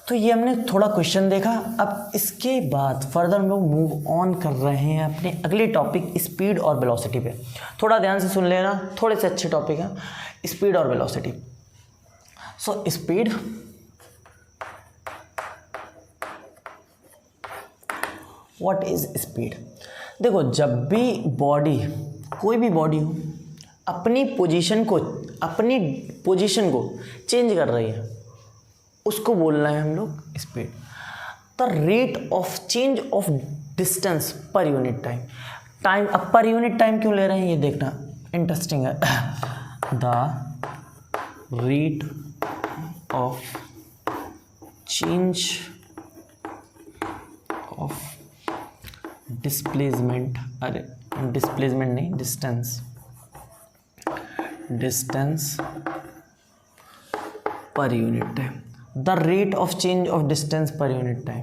तो ये हमने थोड़ा क्वेश्चन देखा। अब इसके बाद फर्दर हम लोग मूव ऑन कर रहे हैं अपने अगले टॉपिक स्पीड और वेलोसिटी पे। थोड़ा ध्यान से सुन लेना, थोड़े से अच्छे टॉपिक हैं स्पीड और velocity. So speed, what is speed. देखो जब भी बॉडी, कोई भी बॉडी हो अपनी पोजीशन को चेंज कर रही है, उसको बोलना है हम लोग speed. The rate of change of distance per unit time. अब पर यूनिट टाइम क्यों ले रहे हैं ये देखना इंटरेस्टिंग है। The rate of change of displacement, अरे डिस्प्लेसमेंट नहीं, distance per unit time. The rate of change of distance per unit time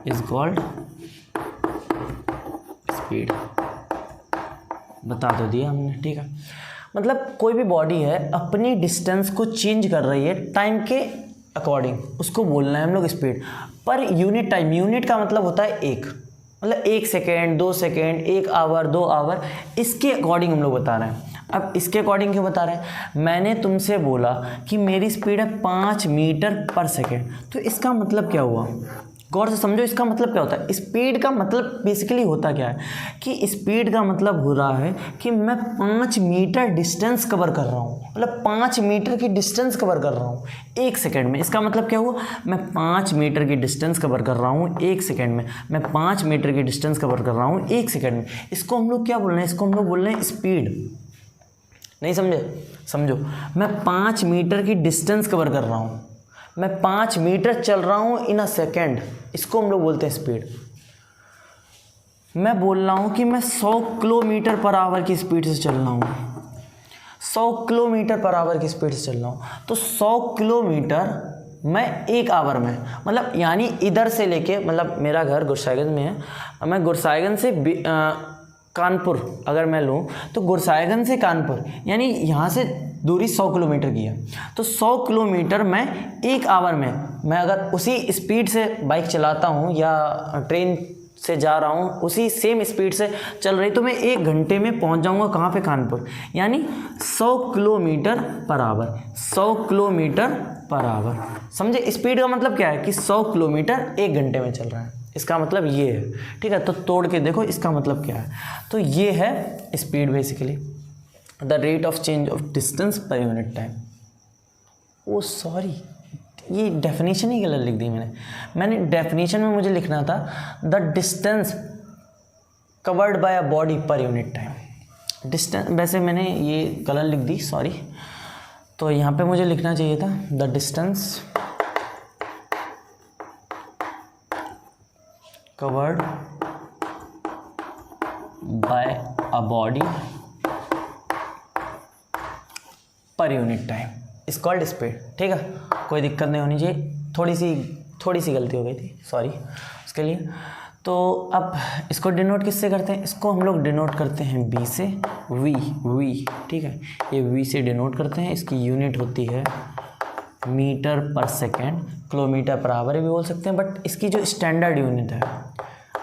is called speed. बता तो दिया हमने, ठीक है। मतलब कोई भी बॉडी है अपनी डिस्टेंस को चेंज कर रही है टाइम के अकॉर्डिंग, उसको बोलना है हम लोग स्पीड। पर यूनिट टाइम, यूनिट का मतलब होता है एक, मतलब 1 सेकेंड 2 सेकेंड 1 आवर 2 आवर, इसके अकॉर्डिंग हम लोग बता रहे हैं। अब इसके अकॉर्डिंग क्यों बता रहे हैं, मैंने तुमसे बोला कि मेरी स्पीड है 5 मीटर पर सेकेंड, तो इसका मतलब क्या हुआ, गौर से समझो इसका मतलब क्या होता है। स्पीड का मतलब बेसिकली होता क्या है कि स्पीड का मतलब हो रहा है कि मैं 5 मीटर डिस्टेंस कवर कर रहा हूँ, मतलब 5 मीटर की डिस्टेंस कवर कर रहा हूँ 1 सेकेंड में। इसका मतलब क्या हुआ, मैं 5 मीटर की डिस्टेंस कवर कर रहा हूँ 1 सेकेंड में, मैं 5 मीटर की डिस्टेंस कवर कर रहा हूँ 1 सेकेंड में। इसको हम लोग क्या बोल रहे हैं, इसको हम लोग बोल रहे हैं स्पीड। नहीं समझे, समझो, मैं 5 मीटर की डिस्टेंस कवर कर रहा हूँ, मैं 5 मीटर चल रहा हूँ इन अ सेकेंड, इसको हम लोग बोलते हैं स्पीड। मैं बोल रहा हूँ कि मैं 100 किलोमीटर पर आवर की स्पीड से चल रहा हूँ, 100 किलोमीटर पर आवर की स्पीड से चल रहा हूँ, तो 100 किलोमीटर मैं 1 आवर में, मतलब यानी इधर से लेके, मतलब मेरा घर गुरसाइगंज में है, मैं गुरसाइगंज से कानपुर अगर मैं लूँ तो गुरसाइगंज से कानपुर यानी यहाँ से दूरी 100 किलोमीटर की है, तो 100 किलोमीटर मैं 1 आवर में, मैं अगर उसी स्पीड से बाइक चलाता हूँ या ट्रेन से जा रहा हूँ उसी सेम स्पीड से चल रही, तो मैं 1 घंटे में पहुँच जाऊँगा कहाँ पे, कानपुर, यानी 100 kilometre per hour, 100 kilometre per hour. समझे, स्पीड का मतलब क्या है कि 100 किलोमीटर 1 घंटे में चल रहा है, इसका मतलब ये है, ठीक है। तो तोड़ के देखो इसका मतलब क्या है, तो ये है speed basically the rate of change of distance per unit time. Oh sorry, ये डेफिनेशन ही गलत लिख दी मैंने डेफिनेशन में मुझे लिखना था the distance covered by a body per unit time. Distance, वैसे मैंने ये गलत लिख दी, सॉरी। तो यहाँ पे मुझे लिखना चाहिए था the distance covered by a body per unit time is called speed. ठीक है, कोई दिक्कत नहीं होनी चाहिए, थोड़ी सी गलती हो गई थी, सॉरी उसके लिए। तो अब इसको डिनोट किससे करते हैं? इसको हम लोग डिनोट करते हैं बी से, वी। ठीक है, ये वी से डिनोट करते हैं। इसकी यूनिट होती है मीटर पर सेकेंड, किलोमीटर पर आवर भी बोल सकते हैं, बट इसकी जो स्टैंडर्ड यूनिट है,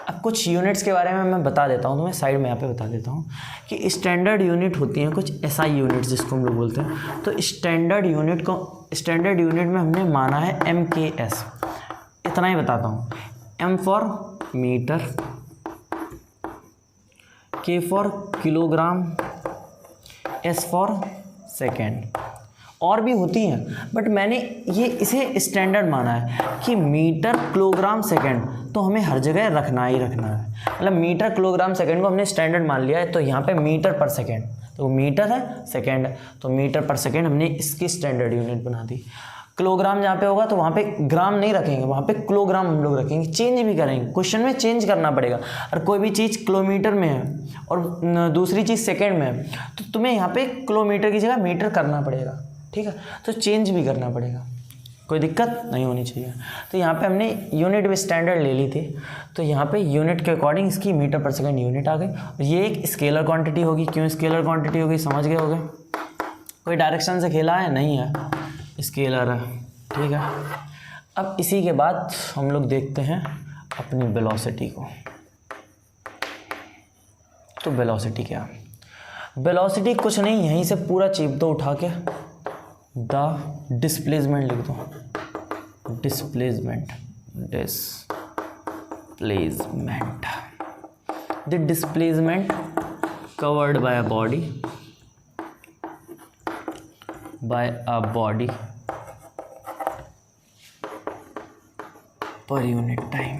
अब कुछ यूनिट्स के बारे में मैं बता देता हूँ, तो मैं साइड में यहाँ पे बता देता हूँ कि स्टैंडर्ड यूनिट होती हैं कुछ एसआई यूनिट्स जिसको हम लोग बोलते हैं। तो स्टैंडर्ड यूनिट में हमने माना है MKS। इतना ही बताता हूँ, M for metre, K for kilogram, S for second. और भी होती हैं बट मैंने इसे स्टैंडर्ड माना है कि मीटर किलोग्राम सेकेंड तो हमें हर जगह रखना ही रखना है। मतलब मीटर किलोग्राम सेकेंड को हमने स्टैंडर्ड मान लिया है, तो यहाँ पे मीटर पर सेकेंड, तो मीटर है सेकेंड, तो मीटर पर सेकेंड हमने इसकी स्टैंडर्ड यूनिट बना दी। किलोग्राम जहाँ पे होगा तो वहाँ पे ग्राम नहीं रखेंगे, वहाँ पे किलोग्राम हम लोग रखेंगे। चेंज भी करेंगे, क्वेश्चन में चेंज करना पड़ेगा। और कोई भी चीज़ किलोमीटर में है और दूसरी चीज़ सेकेंड में है, तो तुम्हें यहाँ पे किलोमीटर की जगह मीटर करना पड़ेगा। ठीक है, तो चेंज भी करना पड़ेगा, कोई दिक्कत नहीं होनी चाहिए। तो यहाँ पे हमने यूनिट भी स्टैंडर्ड ले ली थी, तो यहाँ पे यूनिट के अकॉर्डिंग इसकी मीटर पर सेकेंड यूनिट आ गई। और ये एक स्केलर क्वांटिटी होगी। क्यों स्केलर क्वांटिटी होगी समझ गए होगे? कोई डायरेक्शन से खेला है? नहीं है, स्केलर है। ठीक है, अब इसी के बाद हम लोग देखते हैं अपनी वेलोसिटी को। तो वेलोसिटी क्या? वेलोसिटी कुछ नहीं, यहीं से पूरा चीप दो उठा के, द डिस्प्लेसमेंट लिख दो, displacement, the displacement covered by a body per unit time.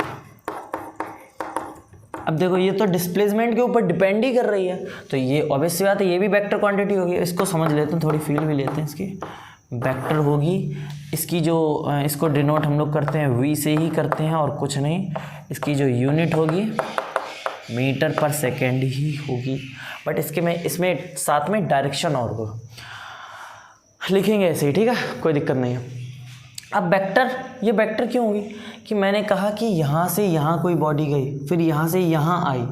अब देखो ये तो डिस्प्लेसमेंट के ऊपर डिपेंड ही कर रही है, तो ये ऑब्वियस सी बात है, ये भी वेक्टर क्वांटिटी होगी। इसको समझ लेते हैं, थोड़ी फील भी लेते हैं इसकी। वेक्टर होगी इसकी, जो इसको डिनोट हम लोग करते हैं वी से ही करते हैं और कुछ नहीं। इसकी जो यूनिट होगी मीटर पर सेकेंड ही होगी, बट इसमें साथ में डायरेक्शन और को लिखेंगे ऐसे ही। ठीक है, कोई दिक्कत नहीं है। अब वेक्टर, ये वेक्टर क्यों होगी कि मैंने कहा कि यहाँ से यहाँ कोई बॉडी गई, फिर यहाँ से यहाँ आई,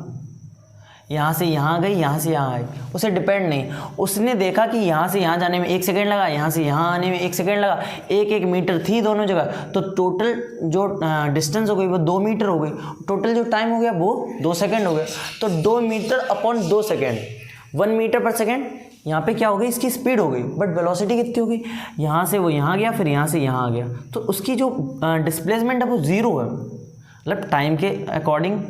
यहाँ से यहाँ गई, यहाँ से यहाँ आई, उसे डिपेंड नहीं। उसने देखा कि यहाँ से यहाँ जाने में 1 सेकेंड लगा, यहाँ से यहाँ आने में 1 सेकेंड लगा, 1 मीटर थी दोनों जगह, तो टोटल जो डिस्टेंस हो गई वो 2 मीटर हो गई। टोटल जो टाइम हो गया वो 2 सेकेंड हो गया। तो 2 मीटर अपॉन 2 सेकेंड, 1 मीटर पर सेकेंड। यहाँ पे क्या हो गई? इसकी स्पीड हो गई, बट वेलोसिटी कितनी हो गई? यहाँ से वो यहाँ गया, फिर यहाँ से यहाँ आ गया, तो उसकी जो डिस्प्लेसमेंट है वो 0 है। मतलब टाइम के अकॉर्डिंग,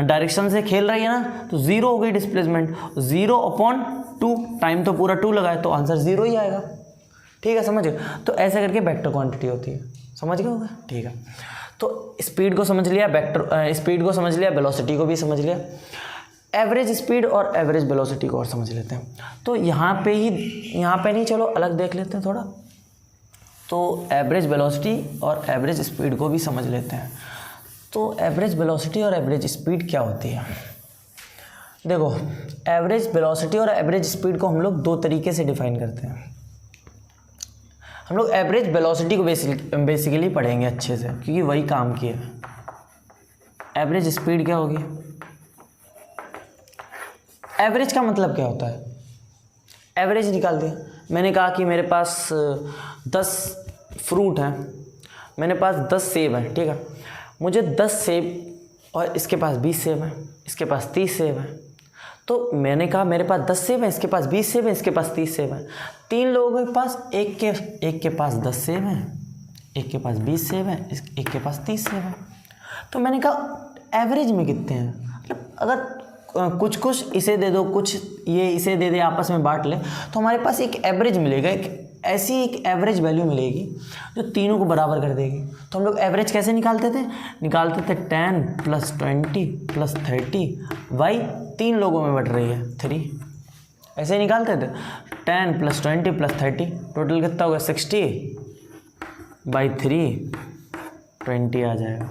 डायरेक्शन से खेल रही है ना, तो 0 हो गई डिस्प्लेसमेंट। 0 अपॉन 2, टाइम तो पूरा 2 लगा है, तो आंसर 0 ही आएगा। ठीक है, समझ गए? तो ऐसे करके वेक्टर क्वांटिटी होती है, समझ गए होगा? ठीक है, तो स्पीड को समझ लिया, स्पीड को समझ लिया, वेलोसिटी को भी समझ लिया। एवरेज स्पीड और एवरेज वेलोसिटी को और समझ लेते हैं। तो यहाँ पे नहीं, चलो अलग देख लेते हैं थोड़ा। तो एवरेज वेलोसिटी और एवरेज स्पीड को भी समझ लेते हैं। तो एवरेज वेलोसिटी और एवरेज स्पीड क्या होती है? देखो, एवरेज वेलोसिटी और एवरेज स्पीड को हम लोग 2 तरीके से डिफाइन करते हैं। हम लोग एवरेज वेलोसिटी को बेसिकली पढ़ेंगे अच्छे से, क्योंकि वही काम की है। एवरेज स्पीड क्या होगी? एवरेज का मतलब क्या होता है? एवरेज निकाल दिया। मैंने कहा कि मेरे पास 10 फ्रूट हैं, मेरे पास 10 सेब हैं। ठीक है, मुझे 10 सेब और इसके पास 20 सेब हैं, इसके पास 30 सेब हैं। तो मैंने कहा मेरे पास 10 सेब हैं, इसके पास 20 सेब हैं, इसके पास 30 सेब हैं। 3 लोगों के पास एक के पास 10 सेब हैं, एक के पास 20 सेब हैं, एक के पास 30 सेब हैं। तो मैंने कहा एवरेज में कितने हैं? मतलब अगर कुछ इसे दे दो, कुछ ये इसे दे दे, आपस में बांट ले, तो हमारे पास एक एवरेज मिलेगा, एक एवरेज वैल्यू मिलेगी जो तीनों को बराबर कर देगी। तो हम लोग एवरेज कैसे निकालते थे? 10 + 20 + 30 बाई 3 लोगों में बट रही है 3, ऐसे निकालते थे। 10 + 20 + 30, टोटल कितना होगा 60/3, 20 आ जाएगा।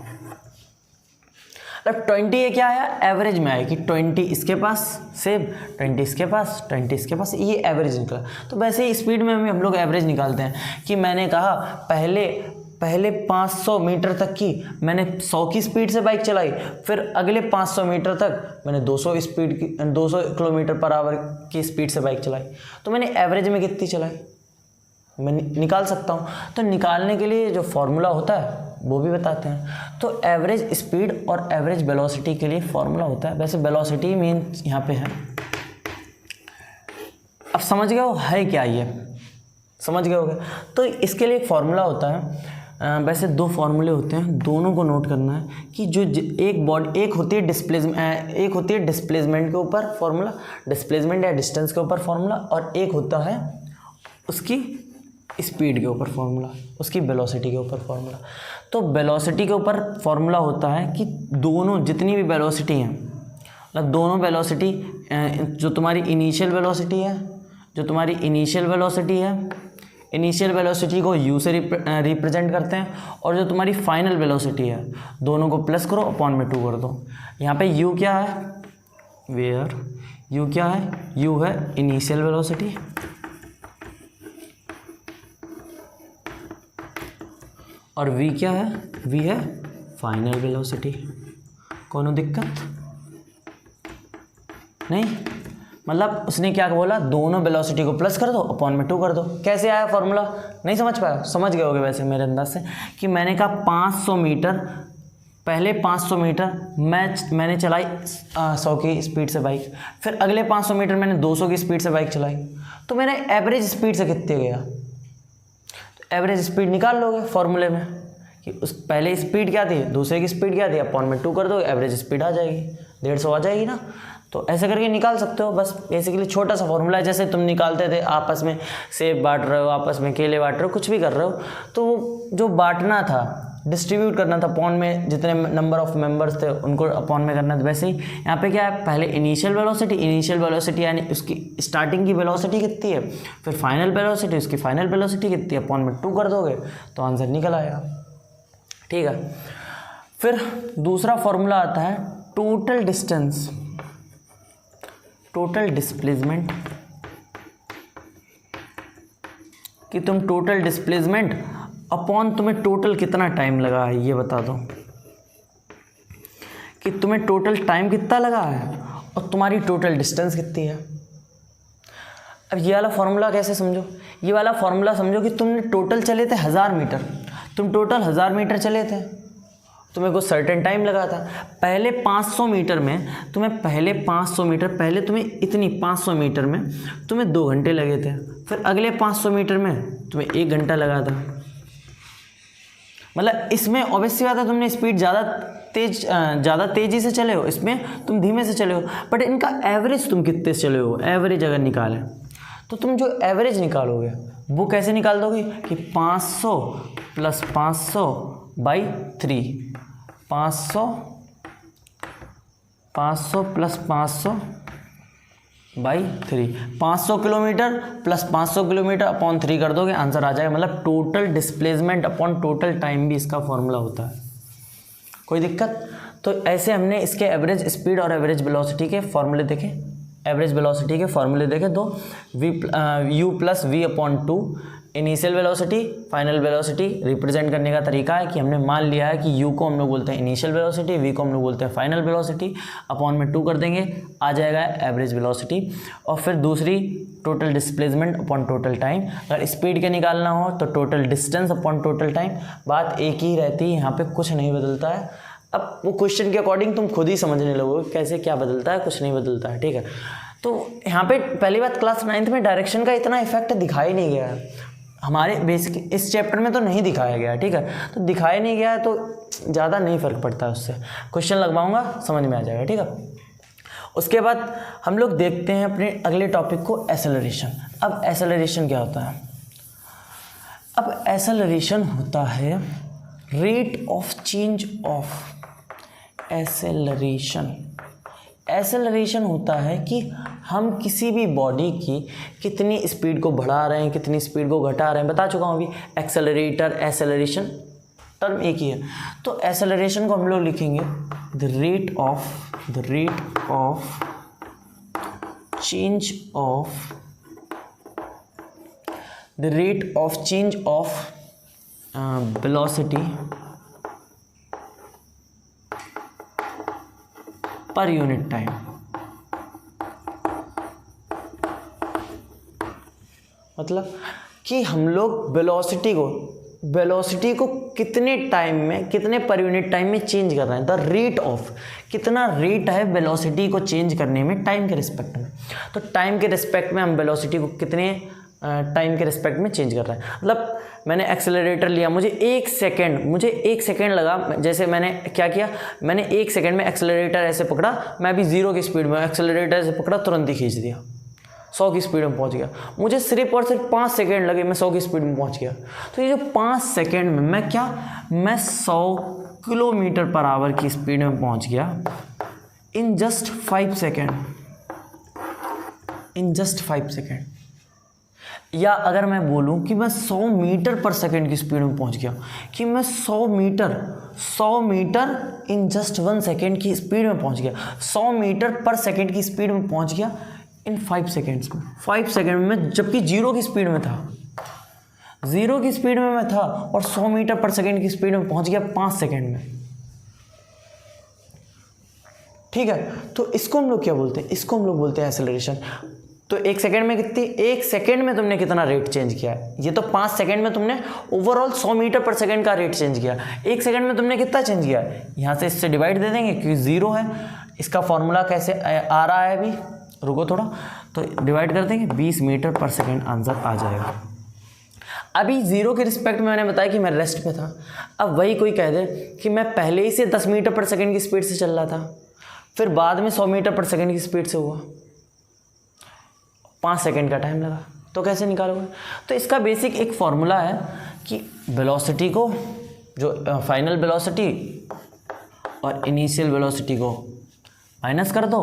अब 20 ये क्या आया, एवरेज में आया कि 20 इसके पास सेम, 20 इसके पास, 20 इसके पास, ये एवरेज निकला। तो वैसे ही स्पीड में हम लोग एवरेज निकालते हैं कि मैंने कहा पहले 500 मीटर तक की मैंने 100 की स्पीड से बाइक चलाई, फिर अगले 500 मीटर तक मैंने 200 किलोमीटर पर आवर की स्पीड से बाइक चलाई, तो मैंने एवरेज में कितनी चलाई मैं निकाल सकता हूँ। तो निकालने के लिए जो फॉर्मूला होता है वो भी बताते हैं। तो एवरेज स्पीड और एवरेज वेलोसिटी के लिए फॉर्मूला होता है। वैसे वेलोसिटी मेन यहाँ पे है। अब समझ गए हो है क्या, ये समझ गए होगे। तो इसके लिए एक फॉर्मूला होता है। वैसे 2 फॉर्मूले होते हैं, दोनों को नोट करना है कि जो एक होती है डिस्प्लेसमेंट के ऊपर फॉर्मूला, डिस्प्लेसमेंट या डिस्टेंस के ऊपर फॉर्मूला, और एक होता है उसकी स्पीड के ऊपर फॉर्मूला, उसकी वेलोसिटी के ऊपर फॉर्मूला। तो वेलोसिटी के ऊपर फॉर्मूला होता है कि दोनों जितनी भी वेलोसिटी हैं, मतलब दोनों वेलोसिटी, जो तुम्हारी इनिशियल वेलोसिटी है, इनिशियल वेलोसिटी को u से रिप्रेजेंट करते हैं, और जो तुम्हारी फाइनल वेलोसिटी है दोनों को प्लस करो, अपॉन में 2 कर दो। यहाँ पे u क्या है, वेयर u क्या है, u है इनिशियल वेलोसिटी, और v क्या है, v है फाइनल वेलोसिटी। कोनो दिक्कत नहीं, मतलब उसने क्या बोला, दोनों वेलोसिटी को प्लस कर दो, अपॉन में 2 कर दो। कैसे आया फॉर्मूला, नहीं समझ पाया, समझ गए होगे वैसे मेरे अंदाज से, कि मैंने कहा 500 मीटर, पहले 500 मीटर मैंने चलाई 100 की स्पीड से बाइक, फिर अगले 500 मीटर मैंने 200 की स्पीड से बाइक चलाई, तो मैंने एवरेज स्पीड से कितने गया, एवरेज स्पीड निकाल लोगे फॉर्मूले में कि उस पहले स्पीड क्या थी, दूसरे की स्पीड क्या थी, अपॉन में 2 कर दो, एवरेज स्पीड आ जाएगी, 150 आ जाएगी ना। तो ऐसे करके निकाल सकते हो। बस बेसिकली छोटा सा फॉर्मूला है, जैसे तुम निकालते थे आपस में सेब बांट रहे हो, आपस में केले बांट रहे हो, कुछ भी कर रहे हो, तो जो बांटना था, डिस्ट्रीब्यूट करना था, अपॉन में जितने नंबर ऑफ मेंबर्स थे उनको अपॉन में करना था। वैसे ही यहाँ पे क्या है, पहले इनिशियल वेलोसिटी यानी उसकी स्टार्टिंग की वेलोसिटी कितनी है, फिर फाइनल वेलोसिटी, उसकी फाइनल वेलोसिटी कितनी है, अपॉन में 2 कर दोगे तो आंसर निकल आएगा। ठीक है, फिर दूसरा फॉर्मूला आता है टोटल डिस्टेंस, टोटल डिस्प्लेसमेंट, कि तुम टोटल डिस्प्लेसमेंट अपॉन तुम्हें टोटल कितना टाइम लगा है ये बता दो, कि तुम्हें टोटल टाइम कितना लगा है और तुम्हारी टोटल डिस्टेंस कितनी है। अब ये वाला फॉर्मूला कैसे समझो, ये वाला फॉर्मूला समझो कि तुमने टोटल चले थे 1000 मीटर, तुम टोटल 1000 मीटर चले थे, तुम्हें कुछ सर्टेन टाइम लगा था। पहले 500 मीटर में तुम्हें पहले 500 मीटर में तुम्हें 2 घंटे लगे थे, फिर अगले 500 मीटर में तुम्हें 1 घंटा लगा था। मतलब इसमें ऑब्वियस सी बात है, तुमने स्पीड ज़्यादा तेज़ी से चले हो, इसमें तुम धीमे से चले हो, बट इनका एवरेज तुम कितने से चले हो, एवरेज अगर निकालें तो तुम जो एवरेज निकालोगे वो कैसे निकाल दोगे कि 500 + 500/3, 500 + 500/3, 500 किलोमीटर + 500 किलोमीटर अपॉन 3 कर दोगे, आंसर आ जाएगा। मतलब total displacement upon total time भी इसका फॉर्मूला होता है। कोई दिक्कत? तो ऐसे हमने इसके एवरेज स्पीड और एवरेज वेलोसिटी के फॉर्मूले देखे, एवरेज वेलोसिटी के फॉर्मूले देखे दो, u + v/2, initial velocity final velocity represent करने का तरीका है कि हमने मान लिया है कि u को हम लोग बोलते हैं इनिशियल वेलोसिटी, v को हम लोग बोलते हैं फाइनल वेलोसिटी, अपॉन में 2 कर देंगे, आ जाएगा एवरेज वेलोसिटी। और फिर दूसरी total displacement upon total time, अगर स्पीड के निकालना हो तो total distance upon total time, बात एक ही रहती है, यहाँ पे कुछ नहीं बदलता है। अब वो क्वेश्चन के अकॉर्डिंग तुम खुद ही समझने लगोगे कैसे क्या बदलता है, कुछ नहीं बदलता है। ठीक है, तो यहाँ पे पहली बात क्लास 9th में डायरेक्शन का इतना इफेक्ट दिखाई नहीं गया है हमारे बेसिक इस चैप्टर में, तो नहीं दिखाया गया है। ठीक है, तो दिखाया नहीं गया है तो ज़्यादा नहीं फ़र्क पड़ता है उससे, क्वेश्चन लगवाऊंगा समझ में आ जाएगा। ठीक है, उसके बाद हम लोग देखते हैं अपने अगले टॉपिक को, एसेलरेशन। अब एसेलरेशन क्या होता है? अब एसेलरेशन होता है rate of change of, acceleration acceleration होता है कि हम किसी भी बॉडी की कितनी स्पीड को बढ़ा रहे हैं, कितनी स्पीड को घटा रहे हैं। बता चुका हूँ अभी, एक्सेलरेटर, एक्सेलरेशन टर्म एक ही है। तो एक्सेलरेशन को हम लोग लिखेंगे the rate of change of velocity पर यूनिट टाइम। मतलब कि हम लोग वेलोसिटी को कितने टाइम में, कितने पर यूनिट टाइम में चेंज कर रहे हैं। द रेट ऑफ, कितना रेट है वेलोसिटी को चेंज करने में टाइम के रिस्पेक्ट में। तो टाइम के रिस्पेक्ट में हम वेलोसिटी को कितने टाइम के रिस्पेक्ट में चेंज कर रहे हैं। मतलब मैंने एक्सेलरेटर लिया, मुझे एक सेकेंड लगा। जैसे मैंने क्या किया, मैंने 1 सेकेंड में एक्सेलरेटर ऐसे पकड़ा, मैं अभी 0 की स्पीड में एक्सेलरेटर ऐसे पकड़ा, तुरंत ही खींच दिया, 100 की स्पीड में पहुंच गया। मुझे सिर्फ और सिर्फ 5 सेकेंड लगे, मैं 100 की स्पीड में पहुंच गया। तो ये जो 5 सेकेंड में मैं 100 किलोमीटर पर आवर की स्पीड में पहुंच गया इन जस्ट 5 सेकेंड। या अगर मैं बोलूं कि मैं 100 मीटर पर सेकेंड की स्पीड में पहुंच गया, कि मैं 100 मीटर इन जस्ट 1 सेकेंड की स्पीड में पहुंच गया, 100 मीटर पर सेकेंड की स्पीड में पहुंच गया इन 5 सेकेंड्स में। 5 सेकेंड में मैं, जबकि 0 की स्पीड में था, 0 की स्पीड में मैं था और 100 मीटर पर सेकेंड की स्पीड में पहुंच गया 5 सेकेंड में। ठीक है, तो इसको हम लोग क्या बोलते हैं, इसको हम लोग बोलते हैं एक्सेलरेशन। तो 1 सेकेंड में कितनी, 1 सेकेंड में तुमने कितना रेट चेंज किया है। ये तो 5 सेकेंड में तुमने ओवरऑल 100 मीटर पर सेकेंड का रेट चेंज किया। 1 सेकेंड में तुमने कितना चेंज किया, यहाँ से इससे डिवाइड दे देंगे क्योंकि 0 है। इसका फॉर्मूला कैसे आ रहा है, अभी रुको थोड़ा, तो डिवाइड कर देंगे, 20 मीटर पर सेकेंड आंसर आ जाएगा। अभी 0 के रिस्पेक्ट में मैंने बताया कि मैं रेस्ट पे था। अब वही कोई कह दे कि मैं पहले ही से 10 मीटर पर सेकेंड की स्पीड से चल रहा था, फिर बाद में 100 मीटर पर सेकेंड की स्पीड से हुआ, 5 सेकेंड का टाइम लगा, तो कैसे निकालोगे। तो इसका बेसिक एक फॉर्मूला है कि वेलोसिटी को, जो फाइनल वेलोसिटी और इनिशियल वेलोसिटी को माइनस कर दो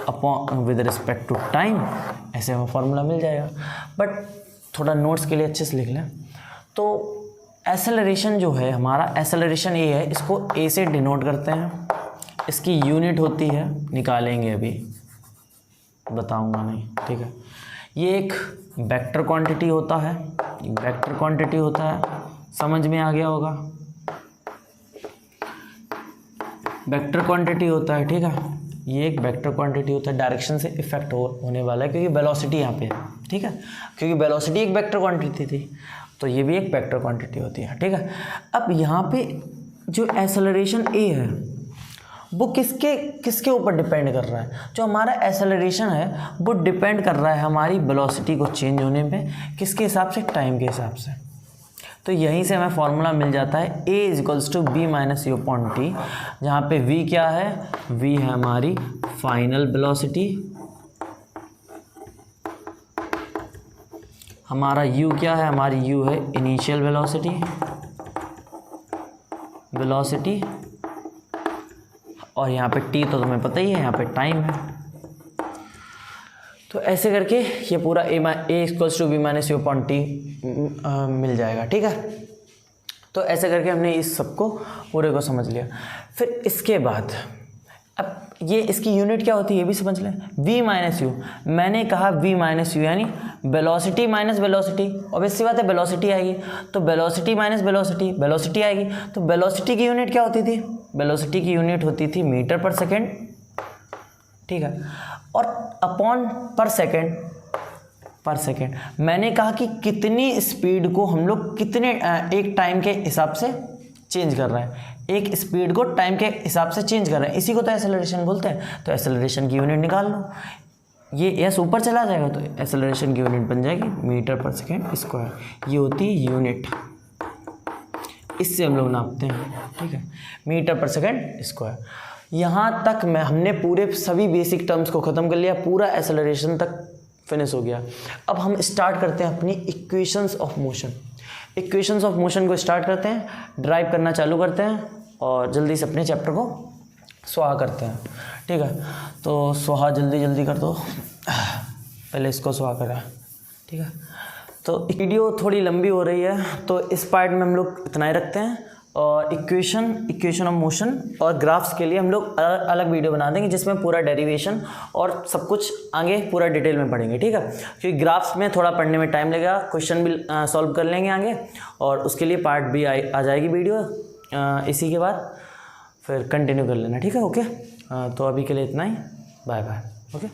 upon with respect to time, ऐसे हमें फॉर्मूला मिल जाएगा। बट थोड़ा नोट्स के लिए अच्छे से लिख लें। तो एक्सेलरेशन जो है हमारा, एक्सेलरेशन ये है, इसको ए से डिनोट करते हैं, इसकी यूनिट होती है, निकालेंगे अभी, बताऊंगा नहीं, ठीक है। ये एक वेक्टर क्वांटिटी होता है, समझ में आ गया होगा, वेक्टर क्वांटिटी होता है, ठीक है। ये एक वेक्टर क्वांटिटी होता है, डायरेक्शन से इफेक्ट होने वाला है, क्योंकि वेलोसिटी यहाँ पे है, ठीक है, क्योंकि वेलोसिटी एक वेक्टर क्वांटिटी थी, तो ये भी एक वेक्टर क्वांटिटी होती है, ठीक है। अब यहाँ पे जो एक्सेलरेशन ए है वो किसके ऊपर डिपेंड कर रहा है। जो हमारा एक्सेलरेशन है वो डिपेंड कर रहा है हमारी वेलोसिटी को चेंज होने में, किसके हिसाब से, टाइम के हिसाब से। तो यहीं से हमें फॉर्मूला मिल जाता है a = b - u upon t, जहाँ पे v क्या है, v है हमारी फाइनल वेलोसिटी, हमारा u क्या है, हमारी u है इनिशियल वेलोसिटी, और यहाँ पे t तो तुम्हें पता ही है, यहाँ पे टाइम है। तो ऐसे करके ये पूरा a = b - u upon t मिल जाएगा, ठीक है। तो ऐसे करके हमने इस सबको पूरे को समझ लिया। फिर इसके बाद अब ये इसकी यूनिट क्या होती है ये भी समझ लें। v - u, मैंने कहा v - u यानी वेलोसिटी माइनस वेलोसिटी, ऑब्वियस सी बात है वेलोसिटी आएगी, तो वेलोसिटी माइनस वेलोसिटी आएगी। तो वेलोसिटी की यूनिट क्या होती थी, वेलोसिटी की यूनिट होती थी मीटर पर सेकेंड, ठीक है, और अपॉन पर सेकेंड मैंने कहा कि कितनी स्पीड को हम लोग कितने एक टाइम के हिसाब से चेंज कर रहे हैं, एक स्पीड को टाइम के हिसाब से चेंज कर रहे हैं, इसी को तो एक्सेलरेशन बोलते हैं। तो एक्सेलरेशन की यूनिट निकाल लो, ये एस ऊपर चला जाएगा तो एक्सेलरेशन की यूनिट बन जाएगी मीटर पर सेकेंड स्क्वायर, ये होती है यूनिट, इससे हम लोग नापते हैं, ठीक है, मीटर पर सेकेंड स्क्वायर। यहाँ तक हमने पूरे सभी बेसिक टर्म्स को ख़त्म कर लिया, पूरा एक्सेलरेशन तक फिनिश हो गया। अब हम स्टार्ट करते हैं अपनी equations of motion. Equations of motion को स्टार्ट करते हैं, ड्राइव करना चालू करते हैं और जल्दी से अपने चैप्टर को स्वाहा करते हैं, ठीक है। तो स्वाहा जल्दी जल्दी कर दो, पहले इसको स्वाहा करें, ठीक है। तो वीडियो थोड़ी लंबी हो रही है, तो इस पार्ट में हम लोग इतना ही रखते हैं, और इक्वेशन ऑफ मोशन और ग्राफ्स के लिए हम लोग अलग वीडियो बना देंगे, जिसमें पूरा डेरिवेशन और सब कुछ आगे पूरा डिटेल में पढ़ेंगे, ठीक है। क्योंकि ग्राफ्स में थोड़ा पढ़ने में टाइम लगेगा, क्वेश्चन भी सॉल्व कर लेंगे आगे, और उसके लिए पार्ट भी आ जाएगी वीडियो इसी के बाद, फिर कंटिन्यू कर लेना, ठीक है। ओके, तो अभी के लिए इतना ही, बाय बाय, ओके।